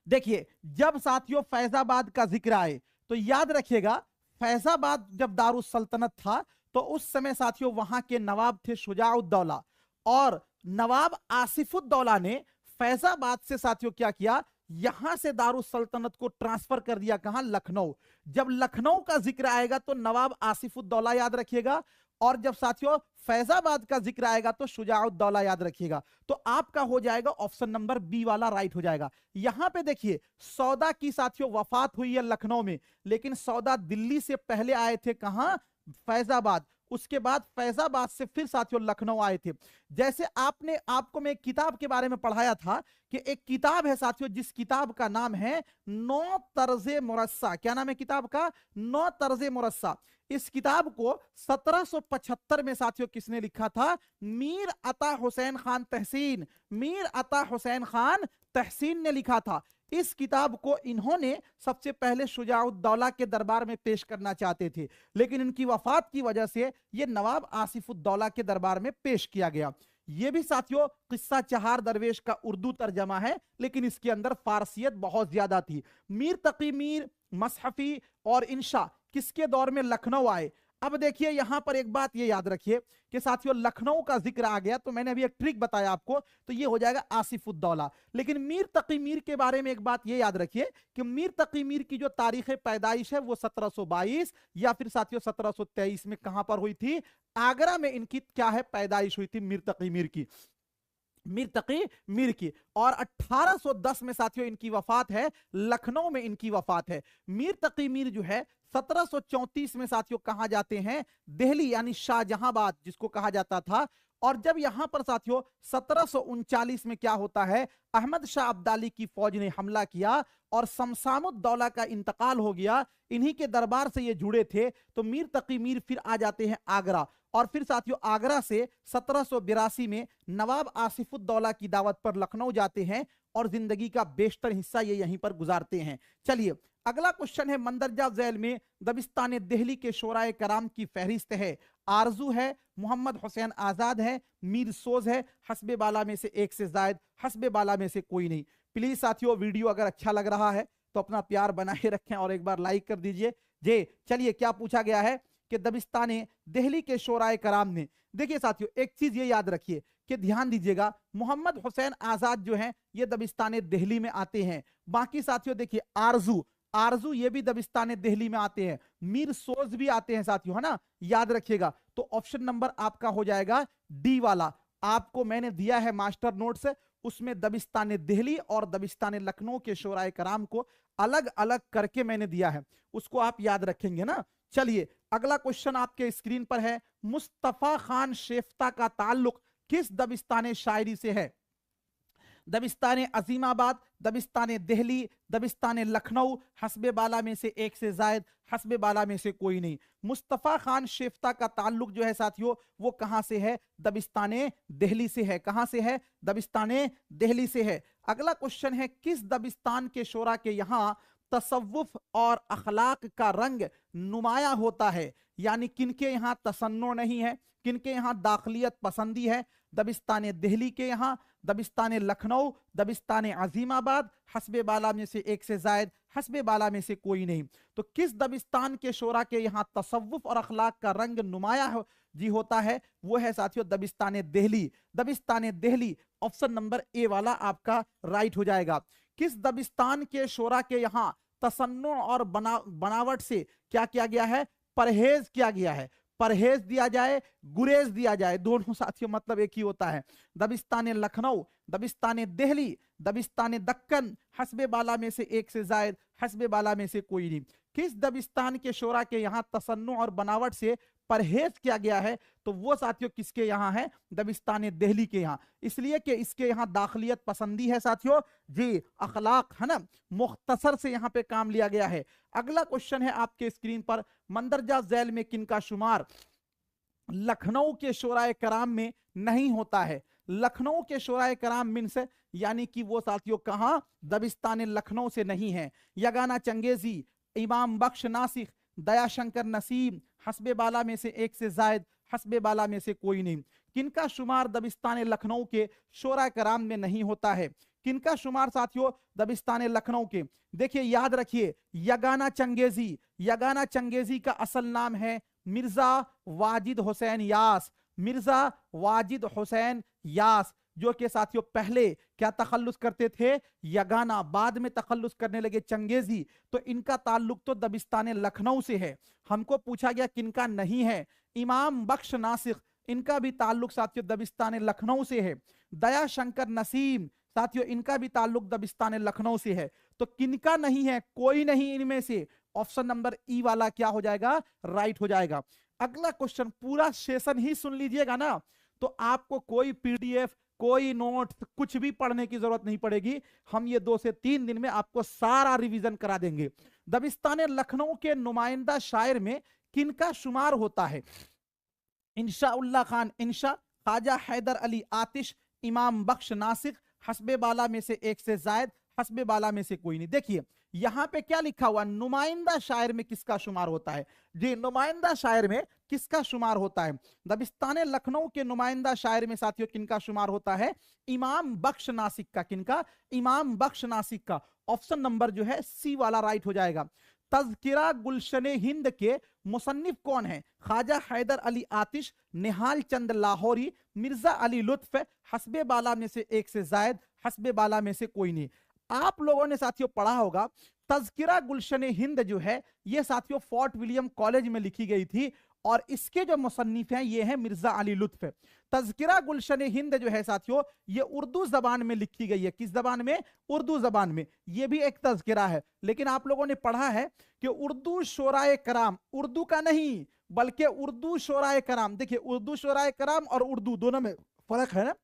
देखिए, जब साथियों फैजाबाद का जिक्र आए तो याद रखिएगा, फैजाबाद जब दारुस सल्तनत था तो उस समय साथियों वहां के नवाब थे शुजाउद्दौला, और नवाब आसिफुद्दौला ने फैजाबाद से साथियों क्या किया, यहां से दारुस सल्तनत को ट्रांसफर कर दिया। कहां? लखनऊ। जब लखनऊ का जिक्र आएगा तो नवाब आसिफुद्दौला याद रखिएगा, और जब साथियों फैजाबाद का जिक्र आएगा तो शुजाउद्दौला याद रखिएगा। तो आपका हो जाएगा ऑप्शन नंबर बी वाला राइट हो जाएगा। यहां पे देखिए, सौदा की साथियों वफात हुई है लखनऊ में, लेकिन सौदा दिल्ली से पहले आए थे कहां? फैजाबाद। उसके बाद फैजाबाद से फिर साथियों लखनऊ आए थे। जैसे आपको मैं एक किताब के बारे में पढ़ाया था कि एक किताब है साथियों जिस किताब का नाम है नौ तर्जे मुरस्सा। क्या नाम है किताब का? नौ तर्जे मुरस्सा। इस किताब को 1775 में साथियों किसने लिखा था? मीर अता हुसैन खान तहसीन। मीर अता हुसैन खान तहसीन ने लिखा था। इस किताब को इन्होंने सबसे पहले शुजाउद्दौला के दरबार में पेश करना चाहते थे, लेकिन इनकी वफात की वजह से यह नवाब आसिफुद्दौला के दरबार में पेश किया गया। यह भी साथियों किस्सा चहार दरवेश का उर्दू तर्जमा है, लेकिन इसके अंदर फारसियत बहुत ज्यादा थी। मीर तकी मीर, मसहफी और इंशा किसके दौर में? लखनऊ आए। अब देखिए यहां पर एक बात ये याद रखिए कि साथियों लखनऊ का जिक्र आ गया तो मैंने अभी एक ट्रिक बताया आपको, तो ये हो जाएगा आसिफुद्दौला। लेकिन मीर तकी मीर के बारे में एक बात ये याद रखिए कि मीर तकी मीर की जो तारीख पैदाइश है वो 1722 या फिर साथियों 1723 में कहां पर हुई थी? आगरा में इनकी क्या है? पैदाइश हुई थी मीर तकी मीर की। मीर तकी मीर की। और 1810 में साथियों इनकी वफात है, लखनऊ में इनकी वफात है। मीर तकी मीर जो है 1734 में साथियों कहा जाते हैं दिल्ली, यानी शाहजहांबाद जिसको कहा जाता था। और जब यहां पर साथियों 1739 में क्या होता है, अहमद शाह अब्दाली की फौज ने हमला किया और शमशामुद्दौला का इंतकाल हो गया। इन्हीं के दरबार से ये जुड़े थे, तो मीर तकी मीर फिर आ जाते हैं आगरा। और फिर साथियों आगरा से 1782 में नवाब आसिफुद्दौला की दावत पर लखनऊ जाते हैं और जिंदगी का बेशतर हिस्सा ये यहीं पर गुजारते हैं। चलिए अगला क्वेश्चन है, मंदरजा झैल में दबिस्तान दिल्ली के शोराए कराम की फहरिस्त है। आरजू है, मोहम्मद हुसैन आजाद है, मीर सोज है, हस्बे बाला में से एक से जायद, हस्बे बाला में से कोई नहीं। प्लीज साथियों वीडियो अगर अच्छा लग रहा है तो अपना प्यार बनाए रखें और एक बार लाइक कर दीजिए जे। चलिए क्या पूछा गया है कि दबिस्तान दिल्ली के शोराए कराम ने, देखिए साथियों एक चीज ये याद रखिए कि ध्यान दीजिएगा, मोहम्मद हुसैन आजाद जो हैं ये दबिस्तान दिल्ली में आते हैं। बाकी साथियों देखिए आरजू ये भी दबिस्तान दिल्ली में आते हैं, मीर सोज भी आते हैं साथियों, है ना, याद रखिएगा। तो ऑप्शन नंबर आपका हो जाएगा डी वाला। आपको मैंने दिया है मास्टर नोट्स, उसमें दबिस्तान दिल्ली और दबिस्तान लखनऊ के शोराए कराम को अलग अलग करके मैंने दिया है, उसको आप याद रखेंगे ना। चलिए अगला क्वेश्चन आपके स्क्रीन पर है, मुस्तफा खान शेफ्ता का ताल्लुक किस दबिस्तान शायरी से है? दबिस्तान अजीमाबाद, दबिस्तान दिल्ली, दबिस्तान लखनऊ, हस्बे बाला में से एक से जायद, हस्बे बाला में से कोई नहीं। मुस्तफा खान शेफ्ता का ताल्लुक जो है साथियों वो कहां से है? दबिस्तान दिल्ली से है। कहां से है? दबिस्तान दिल्ली से है। अगला क्वेश्चन है, किस दबिस्तान के शोरा के यहां तसव्वुफ और अखलाक का रंग नुमाया होता है? यानी किनके यहां तसन्नो नहीं है, किनके यहां दाखिलियत पसंदी है? दबिस्तान दिल्ली के यहां, दबिस्तान लखनऊ, दबिस्तान अजीमाबाद, हस्बे बाला में से एक से जायद, हस्बे बाला में से कोई नहीं। तो किस दबिस्तान के शोरा के यहां तसव्वुफ और अखलाक का रंग नुमाया जी होता है? वो है साथियों Dabistan Delhi. Dabistan Delhi option number A वाला आपका राइट हो जाएगा। किस दबिस्तान के शोरा के यहां तसन्नो और बनावट से क्या किया गया है? परहेज किया गया है। परहेज दिया जाए, गुरेज दिया जाए, दोनों साथियों मतलब एक ही होता है। दबिस्तान लखनऊ, दबिस्तान दिल्ली, दबिस्तान दक्कन, हस्बे बाला में से एक से जायद, हस्बे बाला में से कोई नहीं। किस दबिस्तान के शोरा के यहाँ तसन्नु और बनावट से परहेज किया गया है? तो वो साथियों किसके यहाँ है? दबिस्तान दिल्ली के यहाँ। इसलिए कि इसके यहाँ दाखिलियत पसंदी है साथियों जी, अखलाक है ना, मुख्तसर से यहाँ पे काम लिया गया है। अगला क्वेश्चन है आपके स्क्रीन पर, मंदरजा झैल में किनका शुमार लखनऊ के शोराए कराम में नहीं होता है? लखनऊ के शोराए कराम मीन्स यानी कि वो साथियों कहां? दबिस्तान लखनऊ से नहीं है। यगाना चंगेजी, इमाम बख्श नासिख, दयाशंकर नसीम, हस्बे बाला में से एक से जायद, हस्बे बाला में से कोई नहीं। किनका शुमार दबिस्तान लखनऊ के शोरा कराम में नहीं होता है? किनका शुमार साथियों दबिस्तान लखनऊ के? देखिए याद रखिए, यगाना चंगेजी, यगाना चंगेजी का असल नाम है मिर्जा वाजिद हुसैन यास, मिर्जा वाजिद हुसैन यास, जो कि साथियों पहले क्या तखल्लुस करते थे? यगाना, बाद में तखल्लुस करने लगे चंगेजी। तो इनका ताल्लुक तो दबिस्तान लखनऊ से है। हमको पूछा गया किनका नहीं है? इमाम बख्श नासिख, इनका भी ताल्लुक साथियों दबिस्तान लखनऊ से है। दया शंकर नसीम साथियों, इनका भी ताल्लुक दबिस्तान लखनऊ से है। तो किनका नहीं है? कोई नहीं इनमें से। ऑप्शन नंबर ई वाला क्या हो जाएगा? राइट हो जाएगा। अगला क्वेश्चन, पूरा सेशन ही सुन लीजिएगा ना, तो आपको कोई पीडीएफ, कोई नोट्स, कुछ भी पढ़ने की जरूरत नहीं पड़ेगी। हम ये 2 से 3 दिन में आपको सारा रिवीजन करा देंगे। दबिस्तान लखनऊ के नुमाइंदा शायर में किनका शुमार होता है? इंशा उल्लाह खान इंशा, ख्वाजा हैदर अली आतिश, इमाम बख्श नासिक, हस्बे बाला में से एक से जायद, हस्बे बाला में से कोई नहीं। देखिए यहां पे क्या लिखा हुआ, नुमाइंदा शायर में किसका शुमार होता है? जी, नुमाइंदा शायर में किसका शुमार होता है? दबिस्तान लखनऊ के नुमाइंदा शायर में साथियों किनका शुमार होता है? इमाम बख्श नासिक का। किनका? इमाम बख्श नासिक का। ऑप्शन नंबर जो है सी वाला राइट हो जाएगा। तज़किरा गुलशन हिंद के मुसन्निफ कौन है? ख्वाजा हैदर अली आतिश, निहाल चंद लाहौरी, मिर्जा अली लुत्फ, हस्बे बाला में से एक से जायद, हस्बे बाला में से कोई नहीं। आप लोगों ने साथियों पढ़ा होगा, तज़किरा गुलशन हिंद जो है ये साथियों फोर्ट विलियम कॉलेज में लिखी गई थी, और इसके जो मुसन्निफ हैं ये हैं मिर्जा अली लुत्फ। तज़किरा गुलशन हिंद जो है साथियों ये उर्दू जबान में लिखी गई है। किस जबान में? उर्दू जबान में। ये भी एक तज़किरा है, लेकिन आप लोगों ने पढ़ा है कि उर्दू शोराए कराम, उर्दू का नहीं बल्कि उर्दू शोराए कराम। देखिए उर्दू शोराए कराम और उर्दू दोनों में फर्क है ना।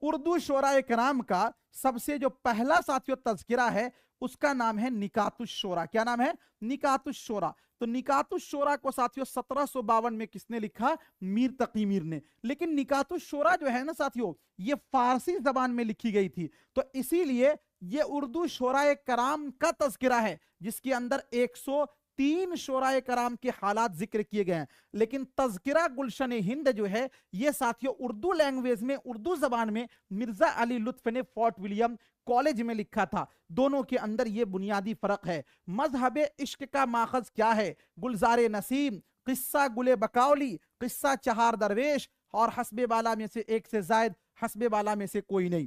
उर्दू शोराए कराम का सबसे जो पहला साथियों तज़किरा है उसका नाम है निकातुश शोरा। क्या नाम है? निकातुश शोरा। तो निकातुश शोरा को साथियों 1752 में किसने लिखा? मीर तकी मीर ने। लेकिन निकातुश शोरा जो है ना साथियों ये फारसी जबान में लिखी गई थी, तो इसीलिए ये उर्दू शोराए कराम का तज़किरा है, जिसके अंदर 103 शोराए कराम के हालात जिक्र किए गए हैं। लेकिन तज़किरा गुलशन हिंद जो है ये साथियों उर्दू लैंग्वेज में, उर्दू जबान में मिर्जा अली लुत्फ ने फोर्ट विलियम कॉलेज में लिखा था। दोनों के अंदर ये बुनियादी फर्क है। मजहबे इश्क का माखज क्या है? गुलजारे नसीम, किस्सा गुले बकावली, किस्सा चहार दरवेश, और हस्बे बाला में से एक से जायद, हस्बे बाला में से कोई नहीं।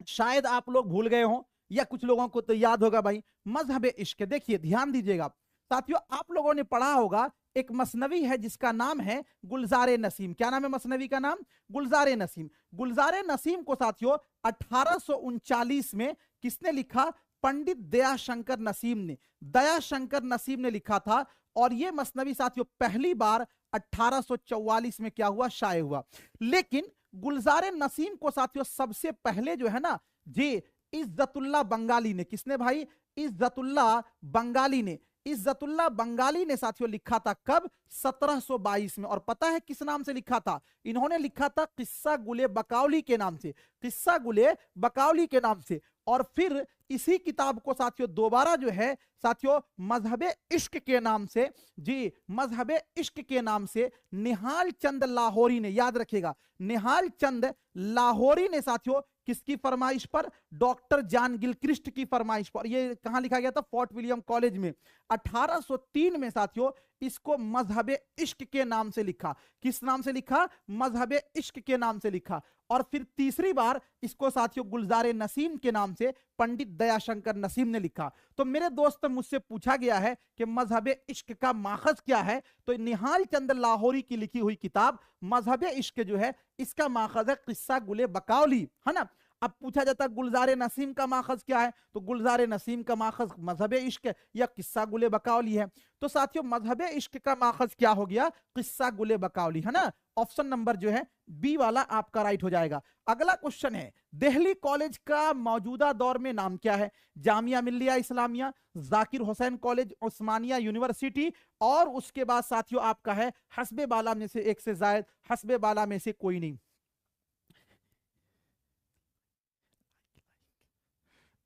शायद आप लोग भूल गए हो या कुछ लोगों को तो याद होगा भाई, मजहबे इश्क। देखिए ध्यान दीजिएगा साथियों, आप लोगों ने पढ़ा होगा एक मसनवी है जिसका नाम है गुलजारे नसीम। क्या नाम है मसनवी का नाम? गुलजारे नसीम। गुलजारे नसीम को साथियों 1839 में किसने लिखा? पंडित दयाशंकर नसीम ने। दयाशंकर नसीम ने लिखा था, और यह मसनवी साथियों पहली बार 1844 में क्या हुआ? शाये हुआ। लेकिन गुलजारे नसीम को साथियों सबसे पहले जो है ना जी इज्जतुल्लाह बंगाली ने। किसने भाई? इज्जतुल्लाह बंगाली ने। इज्जतुल्लाह बंगाली ने साथियों लिखा था कब? 1722 में। और पता है किस नाम से लिखा था? इन्होंने लिखा था किस्सा गुले बकावली के नाम से। किस्सा गुले बकावली के नाम से। और फिर इसी किताब को साथियों दोबारा जो है साथियों मजहबे इश्क के नाम से, जी मजहबे इश्क के नाम से निहाल चंद लाहौरी ने, याद रखिएगा निहाल चंद लाहौरी ने साथियों किसकी फरमाइश पर? डॉक्टर जॉन गिलक्रिस्ट की फरमाइश पर। ये कहां लिखा गया था? फोर्ट विलियम कॉलेज में। 1803 में साथियों इसको मजहबे इश्क के नाम से लिखा। किस नाम से लिखा? मजहबे इश्क के नाम से लिखा। और फिर तीसरी बार इसको साथियों गुलजारे नसीम के नाम से पंडित दयाशंकर नसीम ने लिखा। तो मेरे दोस्त मुझसे पूछा गया है कि मजहबे इश्क का माखज क्या है, तो निहाल चंद लाहौरी की लिखी हुई किताब मजहबे इश्क जो है इसका माखज है किस्सा गुले बकावली, है ना। अब पूछा जाता है गुलजारे नसीम का माखज क्या है, तो गुलजारे नसीम का माखज मजहबे इश्क या किस्सा गुले बकावली है। तो साथियों मजहबे इश्क का माखज क्या हो गया? किस्सा गुले बकावली, है ना। ऑप्शन नंबर जो है बी वाला आपका राइट हो जाएगा। अगला क्वेश्चन है, दिल्ली कॉलेज का मौजूदा दौर में नाम क्या है? जामिया मिल्लिया इस्लामिया, जाकिर हुसैन कॉलेज, उस्मानिया यूनिवर्सिटी, और उसके बाद साथियों आपका है हस्बे बाला में से एक से जायद, हस्बे बाला में से कोई नहीं।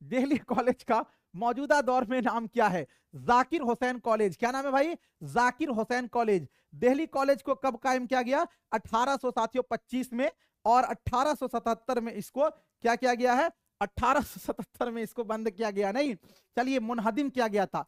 दिल्ली कॉलेज का मौजूदा दौर में नाम क्या है? जाकिर हुसैन कॉलेज। क्या नाम है भाई? जाकिर हुसैन कॉलेज। दिल्ली कॉलेज को कब कायम किया गया? 1825 में। और 1877 में इसको क्या किया गया है? 1877 में इसको बंद किया गया नहीं, चलिए मुनहदिम किया गया था।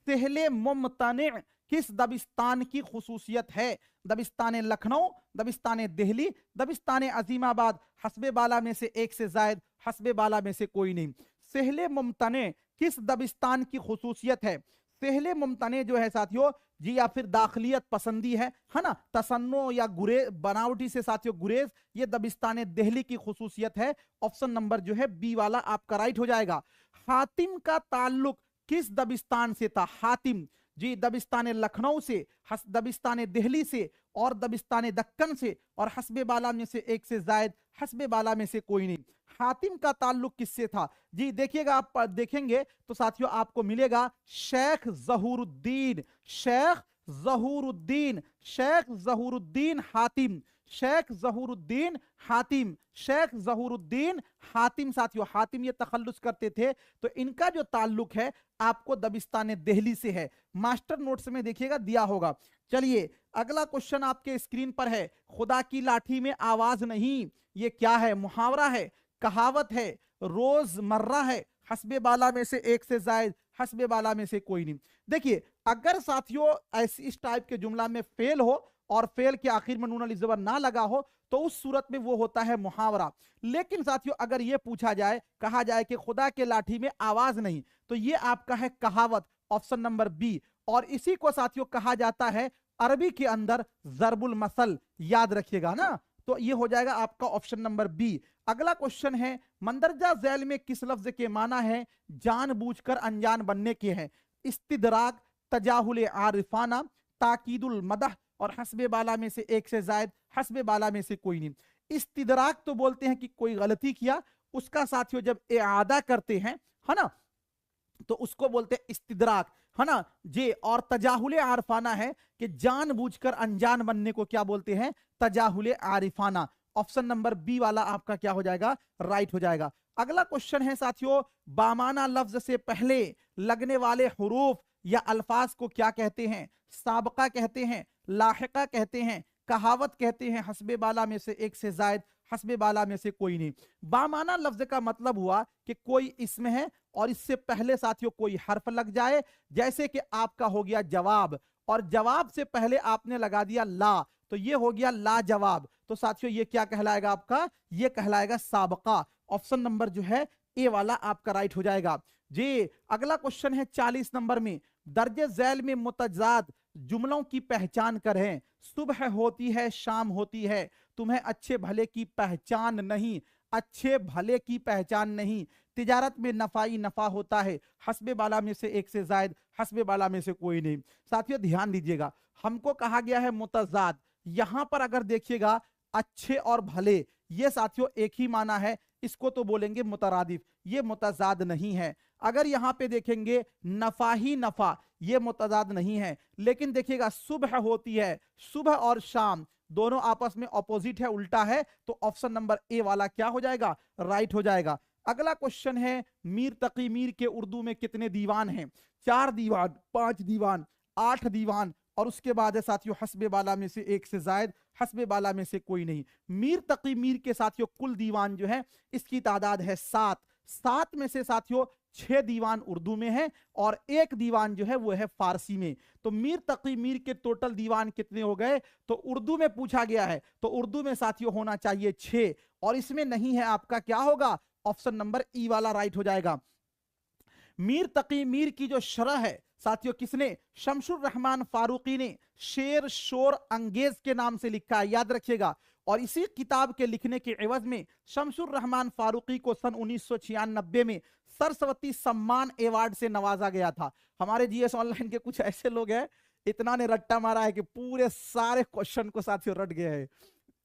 सहले मुमतने किस दबिस्तान की खुसूसियत है? दबिस्तान लखनऊ, दबिस्तान दिल्ली, दबिस्तान अजीमाबाद, हस्बे बाला में से एक से जायद, हस्बे बाला में से कोई नहीं। सहले मुमतने किस दबिस्तान की खुसूसियत है? सहले मुमतने जो है साथियों जी, या फिर दाखिलियत पसंदी है ना, तसन्नो या गुरेज, बनावटी से साथियों गुरेज, ये दबिस्तान दिल्ली की खुसूसियत है। ऑप्शन नंबर जो है बी वाला आपका राइट हो जाएगा। हातिम का ताल्लुक किस दबिस्तान से था? हातिम जी दबिस्तान लखनऊ से, दबिस्तान दिल्ली से और दबिस्तान दक्कन से, और हस्बे बाला में से एक से जायद, हस्बे बाला में से कोई नहीं। हातिम का ताल्लुक किससे था जी? देखिएगा, आप देखेंगे तो साथियों आपको मिलेगा शेख जहूरुद्दीन, शेख जहूरुद्दीन, शेख जहूरुद्दीन हातिम, शेख जहूरुद्दीन हातिम, शेख जहूरुद्दीन हातिम। साथियों हातिम ये तखल्लुस करते थे, तो इनका जो ताल्लुक है आपको दबिस्तान दिल्ली से है। मास्टर नोट्स में देखिएगा दिया होगा। चलिए अगला क्वेश्चन आपके स्क्रीन पर है। खुदा की लाठी में आवाज नहीं, ये क्या है? मुहावरा है, कहावत है, रोजमर्रा है, हस्बे बाला में से एक से जायद, हस्बे बाला में से कोई नहीं। देखिए अगर साथियों ऐसी इस टाइप के जुमला में फेल हो और फेल के आखिर में नून अली ज़बर ना लगा हो तो उस सूरत में वो होता है मुहावरा। लेकिन साथियों अगर ये पूछा जाए, कहा जाए कि खुदा के लाठी में आवाज नहीं, तो ये आपका है कहावत, ऑप्शन नंबर बी। और इसी को साथियों कहा जाता है अरबी के अंदर जरबुल मसल, याद रखिएगा ना। तो ये हो जाएगा आपका ऑप्शन नंबर बी। अगला क्वेश्चन है, मंदरजा झैल में किस लफ्ज के माना है जानबूझकर अनजान बनने के हैं? इस्तिदराक, तजाहुल आरिफाना, ताकीदुल मदह और हस्बे बाला में से एक से जायद, हस्बे बाला में से कोई नहीं। इस्तिदराक तो बोलते हैं कि कोई गलती किया, उसका साथियों जब इआदा करते हैं है ना, तो उसको बोलते हैं इस्तिदराक, है ना जी। और तजाहुल आरिफाना है कि जानबूझकर अनजान बनने को क्या बोलते हैं? तजाहुल आरिफाना। ऑप्शन नंबर बी वाला आपका क्या हो जाएगा? राइट हो जाएगा। अगला क्वेश्चन है साथियों, बामाना लफ्ज से पहले लगने वाले हुरूफ या अल्फाज को क्या कहते हैं? साबका कहते हैं, लाहिका कहते हैं, कहावत कहते हैं, हस्बे बाला में से एक से जायद, हस्बे बाला में से कोई नहीं। बामाना लफ्ज का मतलब हुआ कि कोई इसमें है और इससे पहले साथियों कोई हर्फ लग जाए, जैसे कि आपका हो गया जवाब, और जवाब से पहले आपने लगा दिया ला, तो ये हो गया ला जवाब। तो साथियों ये क्या कहलाएगा आपका? ये कहलाएगा साबका। ऑप्शन नंबर जो है ए वाला आपका राइट हो जाएगा जी। अगला क्वेश्चन है 40 नंबर में, दर्जे झैल में मुतजाद जुमलों की पहचान करें। सुबह होती है, शाम होती है, तुम्हें अच्छे भले की पहचान नहीं, अच्छे भले की पहचान नहीं, तिजारत में नफाई नफा होता है, हस्बे बाला में से एक से जायद, हस्बे बाला में से कोई नहीं। साथियों ध्यान दीजिएगा, हमको कहा गया है मुतजाद, यहां पर अगर देखिएगा अच्छे और भले ये साथियों एक ही माना है, इसको तो बोलेंगे मुतरादिफ, ये मुतजाद नहीं है। अगर यहां पे देखेंगे नफा ही नफा, ये मुतजाद नहीं है। लेकिन देखिएगा सुबह होती है, सुबह और शाम दोनों आपस में ऑपोजिट है, उल्टा है, तो ऑप्शन नंबर ए वाला क्या हो जाएगा? राइट हो जाएगा। अगला क्वेश्चन है, मीर तकी मीर के उर्दू में कितने दीवान हैं? 4 दीवान, 5 दीवान, 8 दीवान, और उसके बाद है साथियों हस्बे बाला में से एक से जायद, हस्बे बाला में से कोई नहीं। मीर तकी मीर के साथियों कुल दीवान जो है इसकी तादाद है 7। 7 में से साथियों 6 दीवान उर्दू में है और 1 दीवान जो है वो है फारसी में। तो मीर तकी मीर के टोटल दीवान कितने हो गए? तो उर्दू में पूछा गया है, तो उर्दू में साथियों होना चाहिए 6, और इसमें नहीं है, आपका क्या होगा? ऑप्शन नंबर ई वाला राइट हो जाएगा। मीर तकी मीर की जो शरह है साथियों किसने? शमशुर रहमान फारूकी ने शेर शोर अंगेज के नाम से लिखा है, याद रखिएगा। और इसी किताब के लिखने के एवज में शमशुर रहमान फारूकी को सन 1996 में सरस्वती सम्मान अवार्ड से नवाजा गया था। हमारे जीएस ऑनलाइन के कुछ ऐसे लोग हैं, इतना ने रट्टा मारा है कि पूरे सारे क्वेश्चन को साथियों रट गए हैं,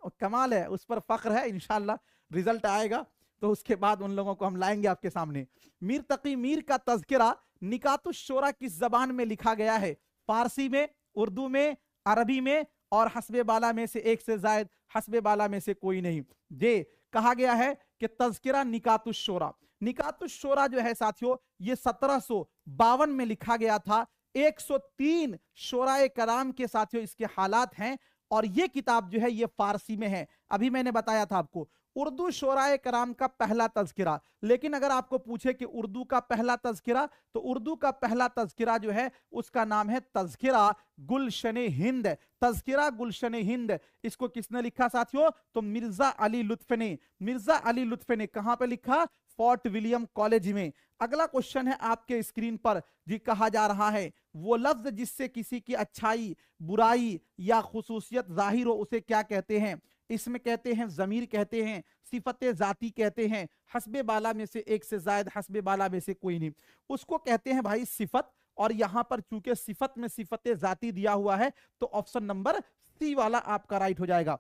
और कमाल है, उस पर फख्र है। इंशाल्लाह रिजल्ट आएगा तो उसके बाद उन लोगों को हम लाएंगे आपके सामने। मीर तकी मीर का तज़किरा निकातुश शोरा किस जबान में लिखा गया है? फारसी में, उर्दू में, अरबी में, और हस्बे बाला में से एक से जायद, हस्बे बाला में से कोई नहीं। जे कहा गया है कि तज़किरा निकातुश शोरा, निकातुश शोरा जो है साथियों ये 1752 में लिखा गया था। 103 शोराए कराम के साथियों इसके हालात हैं, और ये किताब जो है ये फारसी में है। अभी मैंने बताया था आपको उर्दू शोराए कराम का पहला तज़किरा, लेकिन अगर आपको पूछे कि उर्दू का पहला तज़किरा, तो उर्दू का पहला तज़किरा जो है उसका नाम है तज़किरा गुलशन हिंद। तज़किरा गुलशन हिंद इसको किसने लिखा साथियों? तो मिर्जा अली लुत्फ ने। मिर्जा अली लुत्फ ने कहां पे लिखा? फोर्ट विलियम कॉलेज में। अगला क्वेश्चन है आपके स्क्रीन पर जी, कहा जा रहा है वो लफ्ज जिससे किसी की अच्छाई, बुराई या खुसूसियत जाहिर हो उसे क्या कहते हैं? इसमें कहते हैं जमीर कहते हैं, सिफत जाती कहते हैं, हस्बे बाला में से एक से जायद, हस्बे बाला में से कोई नहीं। उसको कहते हैं भाई सिफत, और यहां पर चूंकि सिफत में सिफत जाती दिया हुआ है तो ऑप्शन नंबर सी वाला आपका राइट हो जाएगा।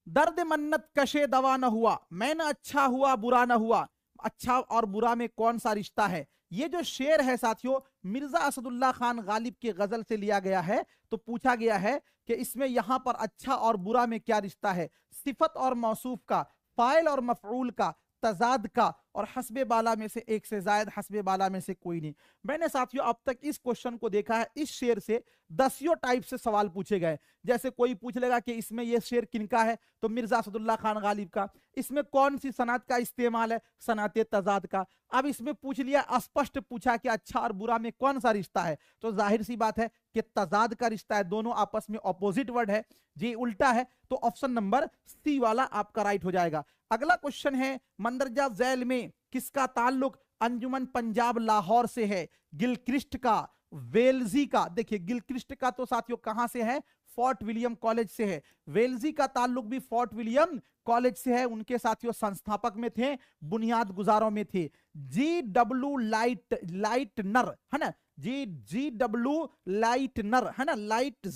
दर्द मन्नत कशे दवा न हुआ, मैं न अच्छा हुआ बुरा न हुआ, अच्छा और बुरा में कौन सा रिश्ता है? ये जो शेर है साथियों मिर्जा असदुल्ला खान गालिब की गजल से लिया गया है। तो पूछा गया है कि इसमें यहां पर अच्छा और बुरा में क्या रिश्ता है? सिफत और मौसूफ का, फाइल और मफऊल का, तजाद का, और हस्बे बाला में से एक से जायद, हस्बे बाला में से कोई नहीं। मैंने साथियों अब तक इस क्वेश्चन को देखा है, इस शेर से दसियों टाइप से सवाल पूछे गए। जैसे कोई पूछ लेगा कि इसमें यह शेर किनका है, तो मिर्जा असदुल्ला खान गालिब का। इसमें कौन सी सनत का इस्तेमाल है? सनत तजाद का। अब इसमें पूछ लिया, स्पष्ट पूछा कि अच्छा और बुरा में कौन सा रिश्ता है, तो जाहिर सी बात है कि तजाद का रिश्ता है, दोनों आपस में ऑपोजिट वर्ड है जी, उल्टा है। तो ऑप्शन नंबर सी वाला आपका राइट हो जाएगा। अगला क्वेश्चन है मंदरजा झैल में किसका ताल्लुक अंजुमन पंजाब लाहौर से है? गिलक्रिस्ट का, वेल्जी का। देखिए गिलक्रिस्ट का तो साथियों कहां से है? फोर्ट विलियम कॉलेज से है। वेल्जी का ताल्लुक भी फोर्ट विलियम कॉलेज से है। उनके साथियों संस्थापक में थे, बुनियाद गुजारों में थे। GW लाइटनर है ना, GW लाइटनर है ना, लाइट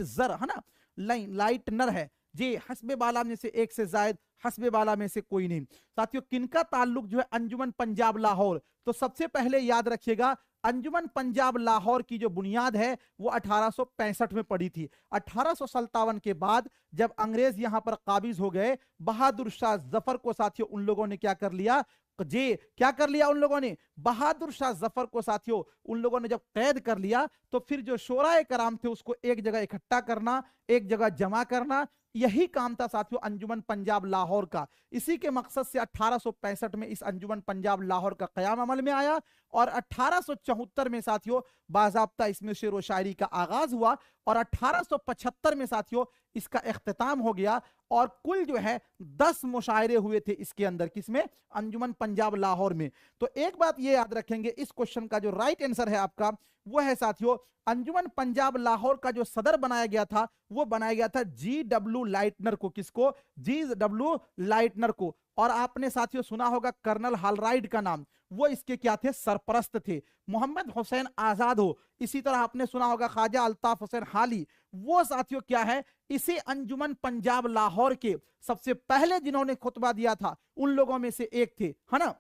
जर है ना, लाइटनर है जी। हस्बे बाला में से एक से जायद, हस्बे बाला में से कोई नहीं। साथियों किनका ताल्लुक जो है अंजुमन पंजाब लाहौर? तो सबसे पहले याद रखिएगा अंजुमन पंजाब लाहौर की जो बुनियाद है वो 1865 में पड़ी थी। 1857 के बाद जब अंग्रेज यहां पर काबिज हो गए, बहादुर शाह जफर को साथियों उन लोगों ने क्या कर लिया जी, क्या कर लिया उन लोगों ने? बहादुर शाह जफर को साथियों उन लोगों ने जब कैद कर लिया तो फिर जो शोराए कराम थे उसको एक जगह इकट्ठा करना, एक जगह जमा करना, यही काम था साथियों अंजुमन पंजाब लाहौर का। इसी के मकसद से 1865 में इस अंजुमन पंजाब लाहौर का कयाम अमल में आया, और 1874 में साथियों बाज़ाब्ता इसमें शेर व शायरी का आगाज हुआ, और 1875 में साथियों इसका इख्तिताम हो गया। और कुल जो है 10 मुशायरे हुए थे इसके अंदर, किसमें? अंजुमन पंजाब लाहौर में। तो एक बात ये याद रखेंगे, इस क्वेश्चन का जो राइट आंसर है आपका वो है साथियों अंजुमन पंजाब लाहौर का जो सदर बनाया गया था वो बनाया गया था GW लाइटनर को। किसको? GW लाइटनर को। और आपने साथियों सुना होगा कर्नल हालराइड का नाम, वो इसके क्या थे? सरपरस्त थे। मोहम्मद हुसैन आजाद हो, इसी तरह आपने सुना होगा ख्वाजा अल्ताफ हुसैन हाली, वो साथियों क्या है? इसी अंजुमन पंजाब लाहौर के सबसे पहले जिन्होंने खुतबा दिया था उन लोगों में से एक थे, है ना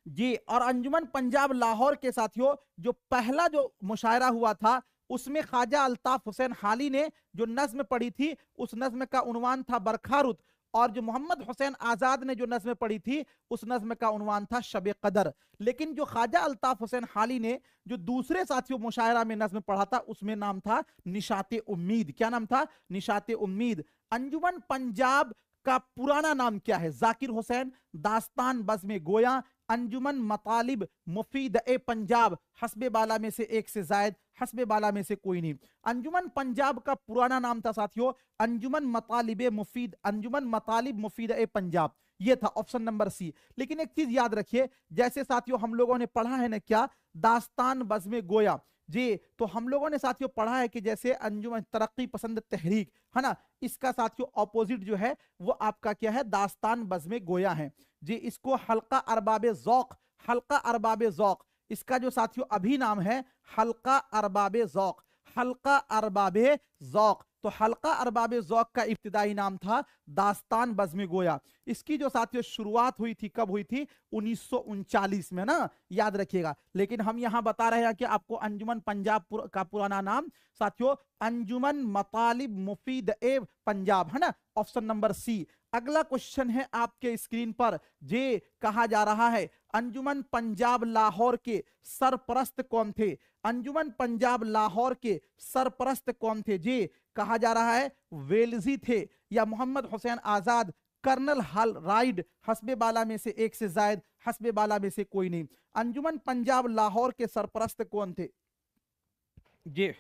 जी। और अंजुमन पंजाब लाहौर के साथियों जो पहला जो मुशायरा हुआ था उसमें ख्वाजा अल्ताफ हुसैन हाली ने जो नज्म पढ़ी थी उस नज्म का उन्वान था बरखारुत, और जो मोहम्मद हुसैन आजाद ने जो नज्म पढ़ी थी उस नज्म का उन्वान था शब कदर। लेकिन जो ख्वाजा अल्ताफ हुसैन हाली ने जो दूसरे साथियों मुशायरा में नज्म पढ़ा था उसमें नाम था निशाते उम्मीद। क्या नाम था? निशाते उम्मीद। अंजुमन पंजाब का पुराना नाम क्या है? जाकिर हुसैन, दास्तान बज़्म गोया, अंजुमन मतालिब मुफीद ए पंजाब, हस्बे बाला में से एक से जायद, हस्बे बाला में से कोई नहीं। अंजुमन पंजाब का पुराना नाम था साथियों अंजुमन मतालिब मुफीद, अंजुमन मतालिब मुफीद ए पंजाब, ये था ऑप्शन नंबर सी। लेकिन एक चीज याद रखिए, जैसे साथियों हम लोगों ने पढ़ा है ना क्या, दास्तान बज़्म गोया जी, तो हम लोगों ने साथियों पढ़ा है कि जैसे अंजुमन तरक्की पसंद तहरीक है ना, इसका साथियों ऑपोजिट जो है वो आपका क्या है? दास्तान बज़्म गोया है जी। इसको हल्का अरबाबे ज़ौक़, हल्का अरबाबे ज़ौक़, इसका जो साथियों अभी नाम है हल्का अरबाबे ज़ौक़, हल्का अरबाबे ज़ौक़। तो हल्का अरबाबे ज़ौक़ का इब्तिदाई नाम था दास्तान बज़्म गोया। इसकी जो साथियों शुरुआत हुई थी, कब हुई थी? 1939 में ना, याद रखिएगा। लेकिन हम यहां बता रहे हैं कि आपको अंजुमन पंजाब का पुराना नाम साथियों अंजुमन मतालिब मुफीद ए पंजाब है ना, ऑप्शन नंबर सी। अगला क्वेश्चन है आपके स्क्रीन पर, जे कहा जा रहा है अंजुमन पंजाब लाहौर के सरपरस्त कौन थे? अंजुमन पंजाब लाहौर के सरपरस्त कौन थे? जे कहा जा रहा है वेल्जी थे या मोहम्मद हुसैन आजाद, कर्नल हल राइड, हस्बे बाला में से एक से जायद, हस्बे बाला में से कोई नहीं। अंजुमन पंजाब लाहौर के सरपरस्त कौन थे? जी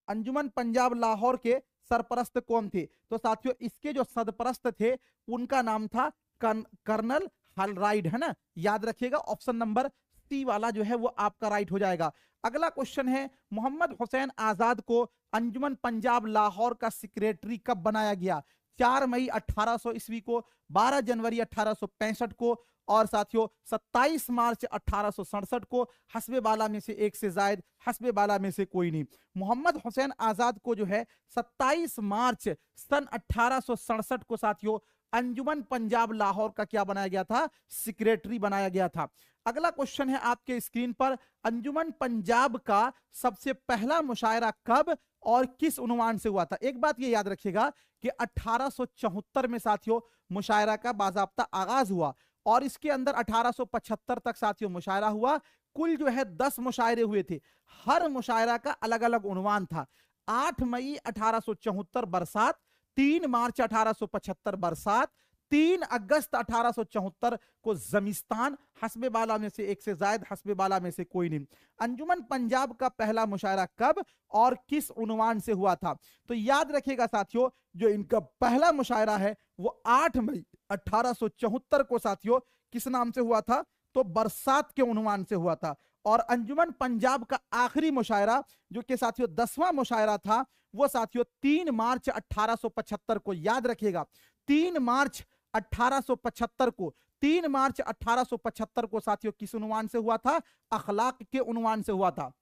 अंजुमन पंजाब लाहौर के सरपरस्त कौन थे? तो साथियों इसके जो सरपरस्त थे उनका नाम था कर्नल हलराइड है ना, याद रखिएगा। ऑप्शन नंबर सी वाला जो है वो आपका राइट हो जाएगा। अगला क्वेश्चन है मोहम्मद हुसैन आजाद को अंजुमन पंजाब लाहौर का सेक्रेटरी कब बनाया गया? 4 मई 1800 ईस्वी को, 12 जनवरी 1865 को, और साथियों 27 मार्च 1867 को, हस्बे बाला में से एक से जायद, हस्बे बाला में से कोई नहीं। मोहम्मद हुसैन आजाद को जो है 27 मार्च सन 1867 को साथियों अंजुमन पंजाब लाहौर का क्या बनाया गया था? सेक्रेटरी बनाया गया था। अगला क्वेश्चन है आपके स्क्रीन पर, अंजुमन पंजाब का सबसे पहला मुशायरा कब और किस उन्वान से हुआ था? एक बात ये याद रखिएगा कि 1874 में साथियों मुशायरा का बाजाब्ता आगाज हुआ और इसके अंदर 1875 तक साथियों मुशायरा हुआ। कुल जो है 10 मुशायरे हुए थे, हर मुशायरा का अलग अलग उन्वान था। 8 मई 1874 बरसात, 3 मार्च 1875 बरसात, 3 अगस्त 1874 को जमिस्तान, हस्बे बाला में से एक से जायद, हस्बे बाला में से कोई नहीं। अंजुमन पंजाब का पहला मुशायरा कब और किस उन्वान से हुआ था? तो याद रखिएगा साथियों जो इनका पहला मुशायरा है वो 8 मई 1874 को साथियों किस नाम से हुआ था? तो बरसात के उन्वान से हुआ था। और अंजुमन पंजाब का आखिरी मुशायरा जो कि साथियों 10वां मुशायरा था वो साथियों 3 मार्च 1875 को, याद रखिएगा 3 मार्च 1875 को, 3 मार्च 1875 को साथियों किस उन्वान से हुआ था? अखलाक के उन्वान से हुआ था।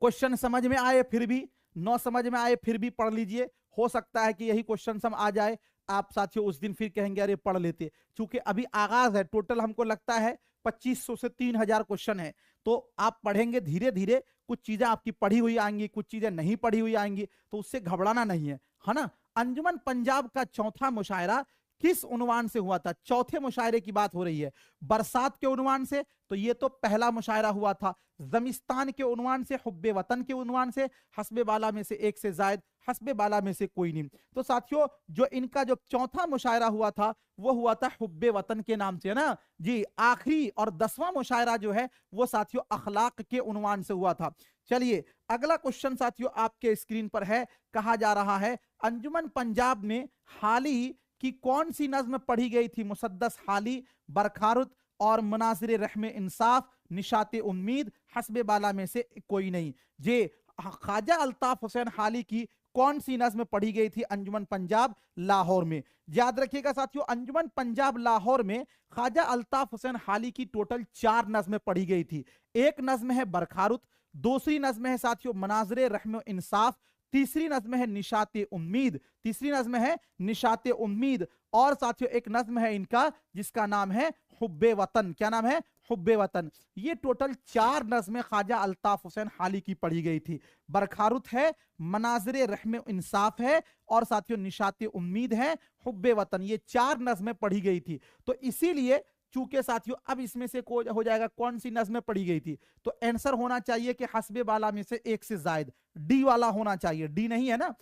क्वेश्चन समझ में आए फिर भी, न समझ में आए फिर भी पढ़ लीजिए, हो सकता है कि यही क्वेश्चन सम आ जाए, आप साथियों उस दिन फिर कहेंगे अरे पढ़ लेते। क्योंकि अभी आगाज है, टोटल हमको लगता है 2500 से 3000 क्वेश्चन है, तो आप पढ़ेंगे धीरे धीरे, कुछ चीजें आपकी पढ़ी हुई आएंगी, कुछ चीजें नहीं पढ़ी हुई आएंगी, तो उससे घबराना नहीं है ना। अंजुमन पंजाब का चौथा मुशायरा किस उन्वान से हुआ था? चौथे मुशायरे की बात हो रही है। बरसात के उन्वान से, तो ये तो पहला मुशायरा हुआ था। जमिस्तान के उन्वान से, हुब्बे वतन के उन्वान से, हस्बे बाला में से एक से जायद, हस्बे बाला में से कोई नहीं। तो साथियों जो इनका जो चौथा मुशायरा हुआ था वो हुआ था हुब्बे वतन के नाम से ना जी। आखिरी और 10वां मुशायरा जो है वो साथियों अखलाक के उन्वान से हुआ था। चलिए अगला क्वेश्चन साथियों आपके स्क्रीन पर है, कहा जा रहा है अंजुमन पंजाब में हाल ही की कौन सी नज्म पढ़ी गई थी? मुसद्दस हाली, बरखारुत और मनाजिर रहमे इंसाफ, निशाते उम्मीद, हस्बे बाला में से कोई नहीं। जे ख्वाजा अल्ताफ हुसैन हाली की कौन सी नज्म पढ़ी गई थी अंजुमन पंजाब लाहौर में? याद रखिएगा साथियों अंजुमन पंजाब लाहौर में ख्वाजा अल्ताफ हुसैन हाली की टोटल 4 नज्में पढ़ी गई थी। एक नज्म है बरखारुत, दूसरी नज्म है साथियों मनाजिर रहमे इंसाफ, तीसरी नज्म है निशाते उम्मीद, तीसरी नज्म है निशाते उम्मीद, और साथियों एक नज्म है इनका जिसका नाम है हुब्बे वतन। क्या नाम है? हुब्बे वतन। ये टोटल 4 नज्में ख्वाजा अल्ताफ हुसैन हाली की पढ़ी गई थी। बरखारुत है, मनाजिर रहमे इंसाफ है, और साथियों निशाते उम्मीद है, हुब्बे वतन। ये 4 नज्में पढ़ी गई थी। तो इसीलिए चूंकि साथियों अब इसमें से हो जाएगा कौन सी नज्में पढ़ी गई थी, तो आंसर होना चाहिए कि हस्बे बाला में से एक से जायद, डी वाला होना चाहिए। डी नहीं है ना,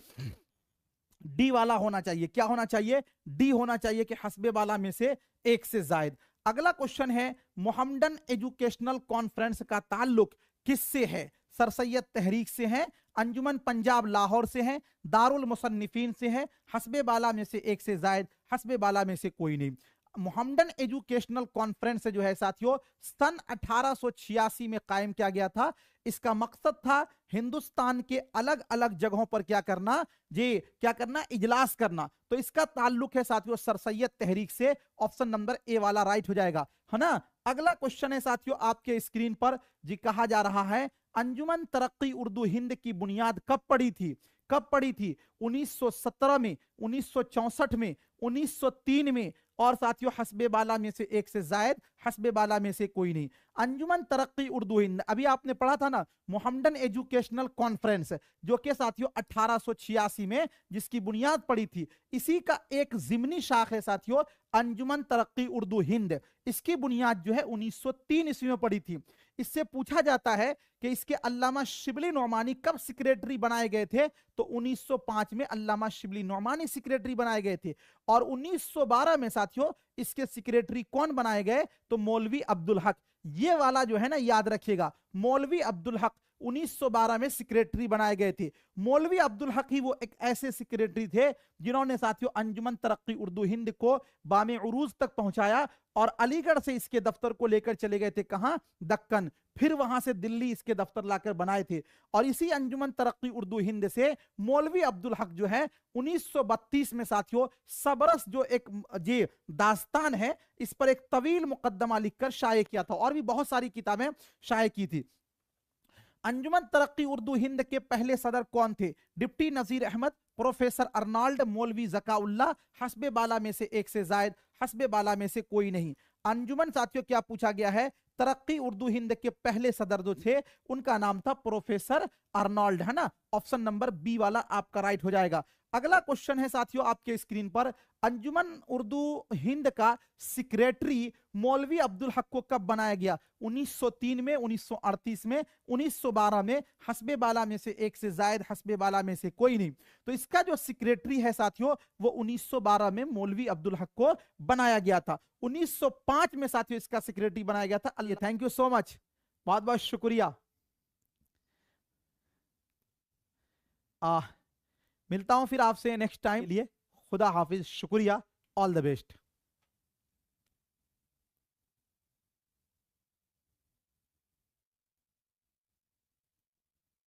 डी वाला होना चाहिए। क्या होना चाहिए? डी होना चाहिए कि हस्बे बाला में से एक से जायद। अगला क्वेश्चन है मोहम्मदन एजुकेशनल कॉन्फ्रेंस का ताल्लुक किससे है? सर सैयद तहरीक से है, अंजुमन पंजाब लाहौर से है, दारुल मुसन्निफीन से है, हस्बे बाला में से एक से जायद, हस्बे बाला में से कोई नहीं। मोहम्मदन एजुकेशनल कॉन्फ्रेंस जो है साथियों सन 1886 में कायम किया गया था। इसका मकसद था हिंदुस्तान के अलग अलग जगहों पर क्या करना जी, क्या करना? इजलास करना। तो इसका ताल्लुक है साथियों सर सैयद तहरीक से। ऑप्शन नंबर ए वाला राइट हो जाएगा, है ना। अगला क्वेश्चन है साथियों आपके स्क्रीन पर जी, कहा जा रहा है अंजुमन तरक्की उर्दू हिंद की बुनियाद कब पड़ी थी? कब पड़ी थी? 1917 में, 1964 में, 1903 में, और साथियों हस्बे बाला में से एक से जायद, हस्बे बाला में से कोई नहीं। अंजुमन तरक्की उर्दू हिंद, अभी आपने पढ़ा था ना मोहम्मदन एजुकेशनल कॉन्फ्रेंस, जो कि साथियों 1886 में जिसकी बुनियाद पड़ी थी, इसी का एक जिमनी शाख है साथियों अंजुमन तरक्की उर्दू हिंद। इसकी बुनियाद जो है 1903 ईस्वी में पड़ी थी। इससे पूछा जाता है कि इसके अल्लामा शिबली नौमानी कब सेक्रेटरी बनाए गए थे? तो 1905 में अल्लामा शिबली नौमानी सेक्रेटरी बनाए गए थे। और 1912 में साथियों इसके सेक्रेटरी कौन बनाए गए? तो मौलवी अब्दुल हक। ये वाला जो है ना याद रखिएगा, मौलवी अब्दुल हक 1912 में सेक्रेटरी बनाए गए थे। मौलवी अब्दुल हक ही वो एक ऐसे सेक्रेटरी थे जिन्होंने साथियों अंजुमन तरक्की उर्दू हिंद को बामे उरूज तक पहुंचाया, और अलीगढ़ से इसके दफ्तर को लेकर चले गए थे कहां? दक्कन। फिर वहां से दिल्ली इसके दफ्तर लाकर बनाए थे। और इसी अंजुमन तरक्की उर्दू हिंद से मौलवी अब्दुल हक जो है 1932 में साथियों सबरस जो एक ये दास्तान है, इस पर एक तवील मुकद्दमा लिखकर शाये किया था, और भी बहुत सारी किताबें शाये की थी। अंजुमन तरक्की उर्दू हिंद के पहले सदर कौन थे? Deputy Nazir Ahmad, professor Arnold, मौलवी जकाउल्ला, हस्बे बाला में से एक से जायद, हस्बे बाला में से कोई नहीं। अंजुमन साथियों क्या पूछा गया है? तरक्की उर्दू हिंद के पहले सदर जो थे उनका नाम था प्रोफेसर अर्नाल्ड, है ना? ऑप्शन नंबर बी वाला आपका राइट हो जाएगा। अगला क्वेश्चन है साथियों आपके स्क्रीन पर, अंजुमन उर्दू हिंद का सेक्रेटरी मौलवी अब्दुल हक को कब बनाया गया? 1903 में, 1938 में, 1912 में, हस्बे बाला में से एक से जायद, हस्बे बाला में से कोई नहीं। तो इसका जो सेक्रेटरी है साथियों वो 1912 में मौलवी अब्दुल हक को बनाया गया था। 1905 में साथियों इसका सेक्रेटरी बनाया गया था। थैंक यू सो मच, बहुत बहुत शुक्रिया। मिलता हूं फिर आपसे नेक्स्ट टाइम लिए। खुदा हाफिज, शुक्रिया, ऑल द बेस्ट।